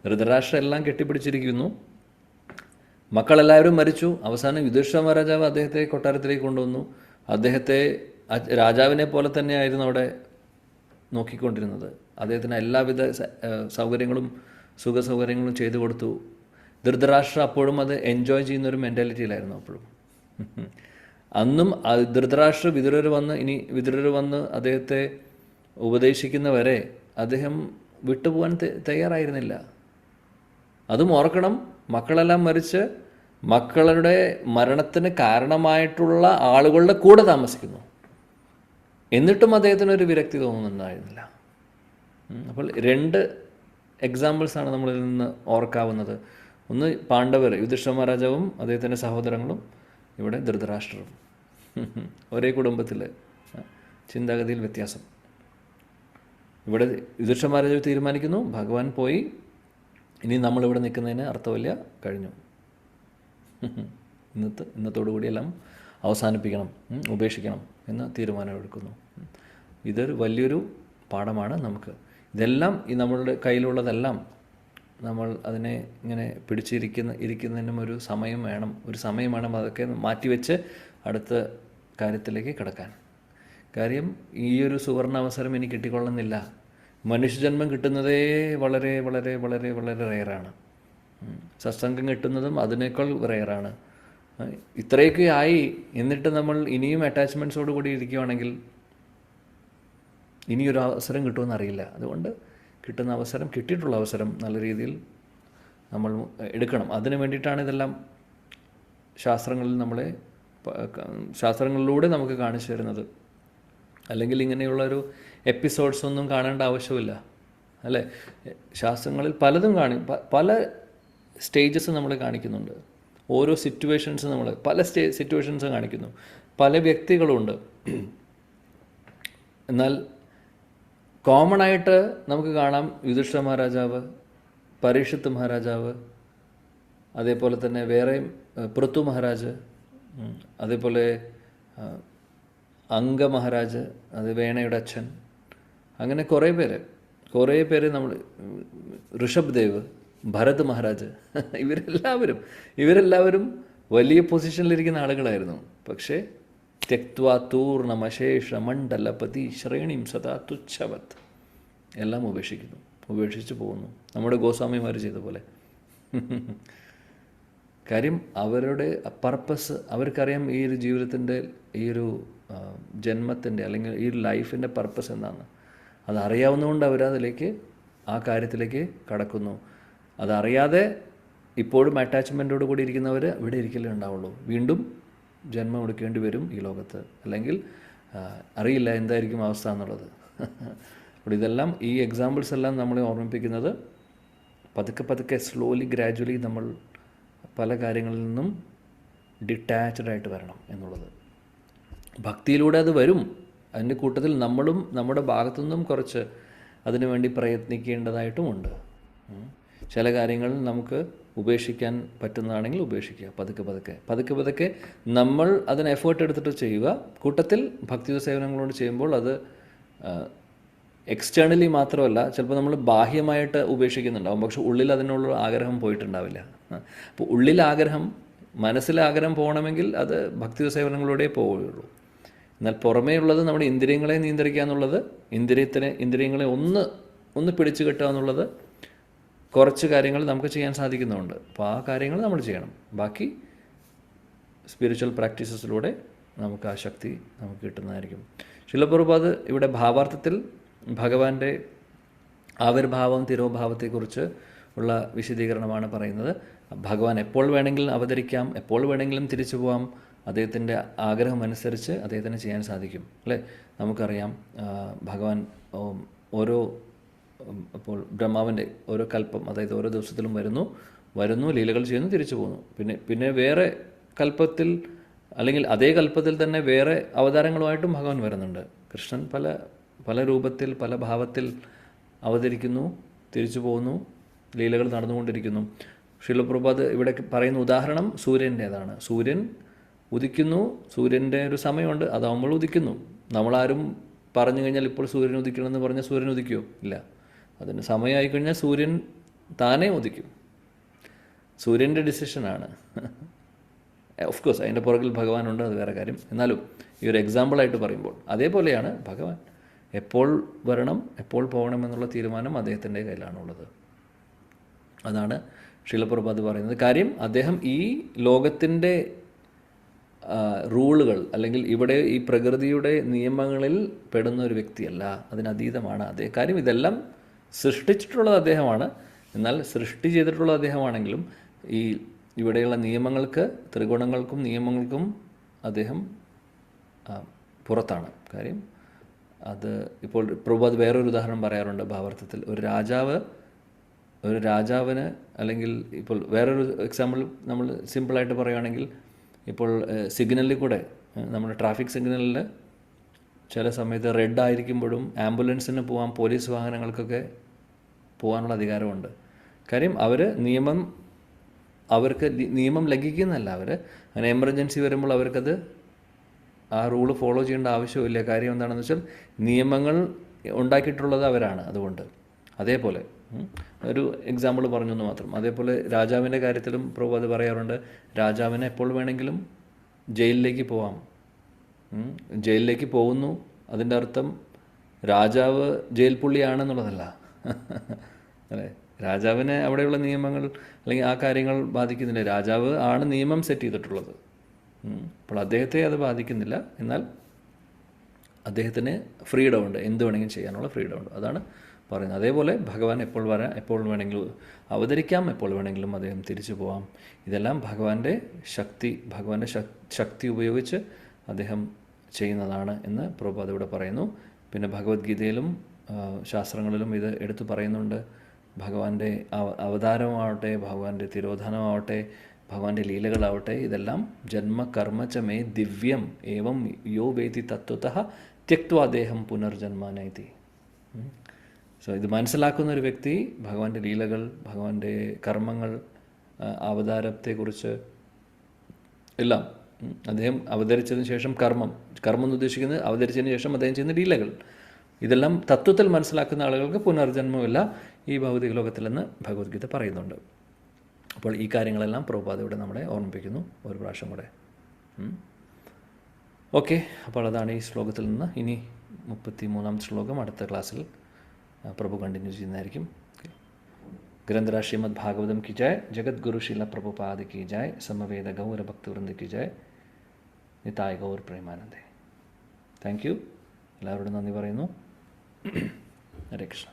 ധൃതരാഷ്ട്ര എല്ലാം കെട്ടിപ്പിടിച്ചിരിക്കുന്നു, മക്കളെല്ലാവരും മരിച്ചു. അവസാനം യുധിഷ്ഠിര മഹാരാജാവ് അദ്ദേഹത്തെ കൊട്ടാരത്തിലേക്ക് കൊണ്ടുവന്നു. അദ്ദേഹത്തെ രാജാവിനെ പോലെ തന്നെയായിരുന്നു അവിടെ നോക്കിക്കൊണ്ടിരുന്നത്. അദ്ദേഹത്തിന് എല്ലാവിധ സൗകര്യങ്ങളും സുഖസൗകര്യങ്ങളും ചെയ്തു കൊടുത്തു. ധൃതരാഷ്ട്ര അപ്പോഴും അത് എൻജോയ് ചെയ്യുന്നൊരു മെൻറ്റാലിറ്റിയിലായിരുന്നു അപ്പോഴും. അന്നും ധൃതരാഷ്ട്ര വിതുരർ വന്ന് അദ്ദേഹത്തെ ഉപദേശിക്കുന്നവരെ അദ്ദേഹം വിട്ടുപോകാൻ തയ്യാറായിരുന്നില്ല. അതും ഓർക്കണം, മക്കളെല്ലാം മരിച്ച് മക്കളുടെ മരണത്തിന് കാരണമായിട്ടുള്ള ആളുകളുടെ കൂടെ താമസിക്കുന്നു. എന്നിട്ടും അദ്ദേഹത്തിനൊരു വിരക്തി തോന്നുന്നുണ്ടായിരുന്നില്ല. അപ്പോൾ 2 എക്സാമ്പിൾസാണ് നമ്മളിൽ നിന്ന് ഓർക്കാവുന്നത്. ഒന്ന് പാണ്ഡവർ, യുധിഷ്ഠിര മഹാരാജാവും അദ്ദേഹത്തിൻ്റെ സഹോദരങ്ങളും, ഇവിടെ ധൃതരാഷ്ട്രവും. ഒരേ കുടുംബത്തിൽ ചിന്താഗതിയിൽ വ്യത്യാസം. ഇവിടെ യുധിഷ്ഠിര മഹാരാജാവ് തീരുമാനിക്കുന്നു, ഭഗവാൻ പോയി, ഇനി നമ്മളിവിടെ നിൽക്കുന്നതിന് അർത്ഥമില്ല, കഴിഞ്ഞു, ഇന്നത്തോടുകൂടി എല്ലാം അവസാനിപ്പിക്കണം, ഉപേക്ഷിക്കണം എന്ന് തീരുമാനമെടുക്കുന്നു. ഇതൊരു വലിയൊരു പാഠമാണ് നമുക്ക്. ഇതെല്ലാം ഈ നമ്മളുടെ കയ്യിലുള്ളതെല്ലാം നമ്മൾ അതിനെ ഇങ്ങനെ ഇരിക്കുന്നതിനും ഒരു സമയം വേണം. അതൊക്കെ മാറ്റിവെച്ച് അടുത്ത കാര്യത്തിലേക്ക് കിടക്കാൻ. കാര്യം ഈ ഒരു സുവർണ അവസരം എനിക്ക് കിട്ടിക്കൊള്ളുന്നില്ല. മനുഷ്യജന്മം കിട്ടുന്നതേ വളരെ വളരെ വളരെ വളരെ റെയറാണ്. സത്സംഗം കിട്ടുന്നതും അതിനേക്കാൾ റെയറാണ്. ഇത്രയൊക്കെ ആയി എന്നിട്ട് നമ്മൾ ഇനിയും അറ്റാച്ച്മെൻറ്റ്സോട് കൂടി ഇരിക്കുകയാണെങ്കിൽ ഇനിയൊരു അവസരം കിട്ടുമെന്ന് അറിയില്ല. അതുകൊണ്ട് കിട്ടിയിട്ടുള്ള അവസരം നല്ല രീതിയിൽ നമ്മൾ എടുക്കണം. അതിന് വേണ്ടിയിട്ടാണ് ഇതെല്ലാം ശാസ്ത്രങ്ങളിലൂടെ നമുക്ക് കാണിച്ചു തരുന്നത്. അല്ലെങ്കിൽ ഇങ്ങനെയുള്ളൊരു എപ്പിസോഡ്സ് ഒന്നും കാണേണ്ട ആവശ്യമില്ല, അല്ലേ? ശാസ്ത്രങ്ങളിൽ പലതും പല സ്റ്റേജസ് നമ്മൾ കാണിക്കുന്നുണ്ട്. ഓരോ സിറ്റുവേഷൻസ് പല സിറ്റുവേഷൻസ് കാണിക്കുന്നു. പല വ്യക്തികളുണ്ട്. എന്നാൽ കോമൺ ആയിട്ട് നമുക്ക് കാണാം യുധിഷ്ഠിര മഹാരാജാവ്, പരീക്ഷിത്ത് മഹാരാജാവ്, അതേപോലെ തന്നെ വേറെയും പൃഥു മഹാരാജ്, അതേപോലെ അംഗ മഹാരാജ്, അത് വേണയുടെ അച്ഛൻ, അങ്ങനെ കുറേ പേര് നമ്മൾ, ഋഷഭ് ദേവ്, ഭരത് മഹാരാജ്, ഇവരെല്ലാവരും വലിയ പൊസിഷനിലിരിക്കുന്ന ആളുകളായിരുന്നു. പക്ഷേ ത്യക്ത്വാ തൂർണമശേഷ മണ്ഡലപതി ശ്രേണിം സദാ തുച്ഛവത് എല്ലാം ഉപേക്ഷിച്ച് പോകുന്നു. നമ്മുടെ ഗോസ്വാമിമാർ ചെയ്ത പോലെ. കാര്യം അവരുടെ പർപ്പസ് അവർക്കറിയാം. ഈ ഒരു ജീവിതത്തിൻ്റെ, ഈ ഒരു ജന്മത്തിൻ്റെ അല്ലെങ്കിൽ ഈ ഒരു ലൈഫിൻ്റെ പർപ്പസ് എന്താണെന്ന് അതറിയാവുന്നതുകൊണ്ട് അവരതിലേക്ക്, ആ കാര്യത്തിലേക്ക് കടക്കുന്നു. അതറിയാതെ ഇപ്പോഴും അറ്റാച്ച്മെൻറ്റോട് കൂടി ഇരിക്കുന്നവർ ഇവിടെ ഇരിക്കലേ ഉണ്ടാവുള്ളൂ. വീണ്ടും ജന്മം എടുക്കേണ്ടി വരും ഈ ലോകത്ത്. അല്ലെങ്കിൽ അറിയില്ല എന്തായിരിക്കും അവസ്ഥ എന്നുള്ളത്. അപ്പോൾ ഇതെല്ലാം, ഈ എക്സാമ്പിൾസ് എല്ലാം നമ്മളെ ഓർമ്മിപ്പിക്കുന്നത് പതുക്കെ സ്ലോലി ഗ്രാജുവലി നമ്മൾ പല കാര്യങ്ങളിൽ നിന്നും ഡിറ്റാച്ച്ഡ് ആയിട്ട് വരണം എന്നുള്ളത്. ഭക്തിയിലൂടെ അത് വരും. അതിൻ്റെ കൂട്ടത്തിൽ നമ്മളും നമ്മുടെ ഭാഗത്തുനിന്നും കുറച്ച് അതിനുവേണ്ടി പ്രയത്നിക്കേണ്ടതായിട്ടുമുണ്ട്. ചില കാര്യങ്ങൾ നമുക്ക് ഉപേക്ഷിക്കാൻ പറ്റുന്നതാണെങ്കിൽ ഉപേക്ഷിക്കുക. പതുക്കെ നമ്മൾ അതിന് എഫേർട്ട് എടുത്തിട്ട് ചെയ്യുക. കൂട്ടത്തിൽ ഭക്തി സേവനങ്ങളോട് ചെയ്യുമ്പോൾ അത് എക്സ്റ്റേണലി മാത്രമല്ല, ചിലപ്പോൾ നമ്മൾ ബാഹ്യമായിട്ട് ഉപേക്ഷിക്കുന്നുണ്ടാവും, പക്ഷെ ഉള്ളിൽ അതിനുള്ള ആഗ്രഹം പോയിട്ടുണ്ടാവില്ല. അപ്പോൾ ഉള്ളിൽ ആഗ്രഹം, മനസ്സിലെ ആഗ്രഹം പോകണമെങ്കിൽ അത് ഭക്തി സേവനങ്ങളിലൂടെ പോവുകയുള്ളൂ. എന്നാൽ പുറമേ ഉള്ളത് നമ്മുടെ ഇന്ദ്രിയങ്ങളെ നിയന്ത്രിക്കുക എന്നുള്ളത്, ഇന്ദ്രിയങ്ങളെ ഒന്ന് പിടിച്ചു കെട്ടുക എന്നുള്ളത് കുറച്ച് കാര്യങ്ങൾ നമുക്ക് ചെയ്യാൻ സാധിക്കുന്നുണ്ട്. അപ്പോൾ ആ കാര്യങ്ങൾ നമ്മൾ ചെയ്യണം. ബാക്കി സ്പിരിച്വൽ പ്രാക്ടീസസിലൂടെ നമുക്ക് ആ ശക്തി നമുക്ക് കിട്ടുന്നതായിരിക്കും. ശില പ്രഭുപാദ് ഇവിടെ ഭാവാർത്ഥത്തിൽ ഭഗവാന്റെ ആവിർഭാവം തിരോഭാവത്തെക്കുറിച്ച് ഉള്ള വിശദീകരണമാണ് പറയുന്നത്. ഭഗവാൻ എപ്പോൾ വേണമെങ്കിലും അവതരിക്കാം, എപ്പോൾ വേണമെങ്കിലും തിരിച്ചു പോകാം. അദ്ദേഹത്തിൻ്റെ ആഗ്രഹം അനുസരിച്ച് അദ്ദേഹത്തിന് ചെയ്യാൻ സാധിക്കും, അല്ലേ? നമുക്കറിയാം ഭഗവാൻ അപ്പോൾ ബ്രഹ്മാവിൻ്റെ ഓരോ കൽപ്പം, അതായത് ഓരോ ദിവസത്തിലും വരുന്നു ലീലകൾ ചെയ്യുന്നു, തിരിച്ചു പോകുന്നു. പിന്നെ വേറെ കൽപ്പത്തിൽ അല്ലെങ്കിൽ അതേ കൽപ്പത്തിൽ തന്നെ വേറെ അവതാരങ്ങളുമായിട്ടും ഭഗവാൻ വരുന്നുണ്ട്. കൃഷ്ണൻ പല രൂപത്തിൽ പല ഭാവത്തിൽ അവതരിക്കുന്നു, തിരിച്ചു പോകുന്നു, ലീലകൾ നടന്നുകൊണ്ടിരിക്കുന്നു. ശില പ്രഭുപാദ് ഇവിടെ പറയുന്ന ഉദാഹരണം സൂര്യൻ്റേതാണ്. സൂര്യൻ ഉദിക്കുന്നു, സൂര്യൻ്റെ ഒരു സമയമുണ്ട്, അതാവുമ്പോൾ ഉദിക്കുന്നു. നമ്മളാരും പറഞ്ഞു കഴിഞ്ഞാൽ ഇപ്പോൾ സൂര്യൻ ഉദിക്കണമെന്ന് പറഞ്ഞാൽ സൂര്യൻ ഉദിക്കുമോ? ഇല്ല. അതിന് സമയമായി കഴിഞ്ഞാൽ സൂര്യൻ താനേ ഉദിക്കും. സൂര്യൻ്റെ ഡിസിഷനാണ്. ഓഫ് കോഴ്സ് അതിൻ്റെ പുറകിൽ ഭഗവാനുണ്ട്, അത് വേറെ കാര്യം. എന്നാലും ഈ ഒരു എക്സാമ്പിളായിട്ട് പറയുമ്പോൾ അതേപോലെയാണ് ഭഗവാൻ. എപ്പോൾ വരണം, എപ്പോൾ പോകണം എന്നുള്ള തീരുമാനം അദ്ദേഹത്തിൻ്റെ കയ്യിലാണുള്ളത്. അതാണ് ശില പ്രഭുപാദ് പറയുന്നത്. കാര്യം അദ്ദേഹം ഈ ലോകത്തിൻ്റെ റൂളുകൾ അല്ലെങ്കിൽ ഇവിടെ ഈ പ്രകൃതിയുടെ നിയമങ്ങളിൽ പെടുന്ന ഒരു വ്യക്തിയല്ല, അതിനതീതമാണ് കാര്യം. ഇതെല്ലാം സൃഷ്ടിച്ചിട്ടുള്ളത് അദ്ദേഹമാണ്. എന്നാൽ സൃഷ്ടി ചെയ്തിട്ടുള്ള അദ്ദേഹമാണെങ്കിലും ഈ ഇവിടെയുള്ള നിയമങ്ങൾക്ക്, ത്രിഗുണങ്ങൾക്കും നിയമങ്ങൾക്കും അദ്ദേഹം പുറത്താണ്. കാര്യം അത് ഇപ്പോൾ പ്രഭുപാദ് വേറൊരു ഉദാഹരണം പറയാറുണ്ട് ഭാവാർത്ഥത്തിൽ. ഒരു രാജാവിന് അല്ലെങ്കിൽ ഇപ്പോൾ വേറൊരു എക്സാമ്പിൾ നമ്മൾ സിമ്പിളായിട്ട് പറയുകയാണെങ്കിൽ, ഇപ്പോൾ സിഗ്നലിൽ കൂടെ നമ്മുടെ ട്രാഫിക് സിഗ്നലിൽ ചില സമയത്ത് റെഡ് ആയിരിക്കുമ്പോഴും ആംബുലൻസിന് പോകാൻ, പോലീസ് വാഹനങ്ങൾക്കൊക്കെ പോകാനുള്ള അധികാരമുണ്ട്. കാര്യം അവർക്ക് നിയമം ലംഘിക്കുന്നതല്ല. അങ്ങനെ എമർജൻസി വരുമ്പോൾ അവർക്കത് ആ റൂള് ഫോളോ ചെയ്യേണ്ട ആവശ്യമില്ല. കാര്യം എന്താണെന്ന് വെച്ചാൽ നിയമങ്ങൾ ഉണ്ടാക്കിയിട്ടുള്ളത് അവരാണ്. അതുകൊണ്ട് അതേപോലെ ഒരു എക്സാമ്പിൾ പറഞ്ഞു എന്ന് മാത്രം. അതേപോലെ രാജാവിൻ്റെ കാര്യത്തിലും പ്രഭു അത് പറയാറുണ്ട്, രാജാവിനെ എപ്പോൾ വേണമെങ്കിലും ജയിലിലേക്ക് പോവാം. ജയിലിലേക്ക് പോകുന്നു, അതിൻ്റെ അർത്ഥം രാജാവ് ജയിൽ പുള്ളിയാണെന്നുള്ളതല്ല. അല്ലേ? രാജാവിനെ അവിടെയുള്ള നിയമങ്ങൾ അല്ലെങ്കിൽ ആ കാര്യങ്ങൾ ബാധിക്കുന്നില്ല. രാജാവ് ആണ് നിയമം സെറ്റ് ചെയ്തിട്ടുള്ളത്. അപ്പോൾ അദ്ദേഹത്തെ അത് ബാധിക്കുന്നില്ല. എന്നാൽ അദ്ദേഹത്തിന് ഫ്രീഡം ഉണ്ട്, എന്ത് വേണമെങ്കിലും ചെയ്യാനുള്ള ഫ്രീഡം ഉണ്ട്. അതാണ് പറയുന്നത്. അതേപോലെ ഭഗവാൻ എപ്പോൾ വരാം, എപ്പോൾ വേണമെങ്കിലും അവതരിക്കാം, എപ്പോൾ വേണമെങ്കിലും അദ്ദേഹം തിരിച്ചു പോവാം. ഇതെല്ലാം ഭഗവാന്റെ ശക്തി ഉപയോഗിച്ച് അദ്ദേഹം ചെയ്യുന്നതാണ് എന്ന് പ്രഭുപാദ് ഇവിടെ പറയുന്നു. പിന്നെ ഭഗവത്ഗീതയിലും ശാസ്ത്രങ്ങളിലും ഇത് എടുത്തു പറയുന്നുണ്ട്. ഭഗവാന്റെ അവതാരമാവട്ടെ, ഭഗവാന്റെ തിരോധാനമാവട്ടെ, ഭഗവാന്റെ ലീലകളാവട്ടെ, ഇതെല്ലാം ജന്മകർമ്മചമേ ദിവ്യം ഏവം യോ വേതി തത്വതഃ ത്യക്ത്വാദേഹം പുനർജന്മനൈതി. സോ ഇത് മനസ്സിലാക്കുന്ന ഒരു വ്യക്തി ഭഗവാന്റെ ലീലകൾ, ഭഗവാന്റെ കർമ്മങ്ങൾ, അവതാരത്തെക്കുറിച്ച് എല്ലാം, അദ്ദേഹം അവതരിച്ചതിന് ശേഷം കർമ്മം എന്ന് ഉദ്ദേശിക്കുന്നത് അവതരിച്ചതിന് ശേഷം അദ്ദേഹം ചെയ്യുന്ന ലീലകൾ, ഇതെല്ലാം തത്വത്തിൽ മനസ്സിലാക്കുന്ന ആളുകൾക്ക് പുനർജന്മമില്ല ഈ ഭൗതിക ലോകത്തിലെന്ന് ഭഗവത്ഗീത പറയുന്നുണ്ട്. അപ്പോൾ ഈ കാര്യങ്ങളെല്ലാം പ്രഭുപാദ് ഇവിടെ നമ്മളെ ഓർമ്മിപ്പിക്കുന്നു ഒരു പ്രാവശ്യം കൂടെ. ഓക്കെ, അപ്പോൾ അതാണ് ഈ ശ്ലോകത്തിൽ നിന്ന്. ഇനി 33ാമത്തെ ശ്ലോകം അടുത്ത ക്ലാസ്സിൽ പ്രഭു കണ്ടിന്യൂ ചെയ്യുന്നതായിരിക്കും. ग्रंथराज श्रीमद् भागवतम की जय, जगत गुरु श्रीला प्रभुपाद की जय, समवेद गौर भक्तवृंद की जय, निताय गौर प्रेमानंदे. Thank you. എല്ലാവരോടും നന്ദി പറയുന്നു. ഹരേ കൃഷ്ണ.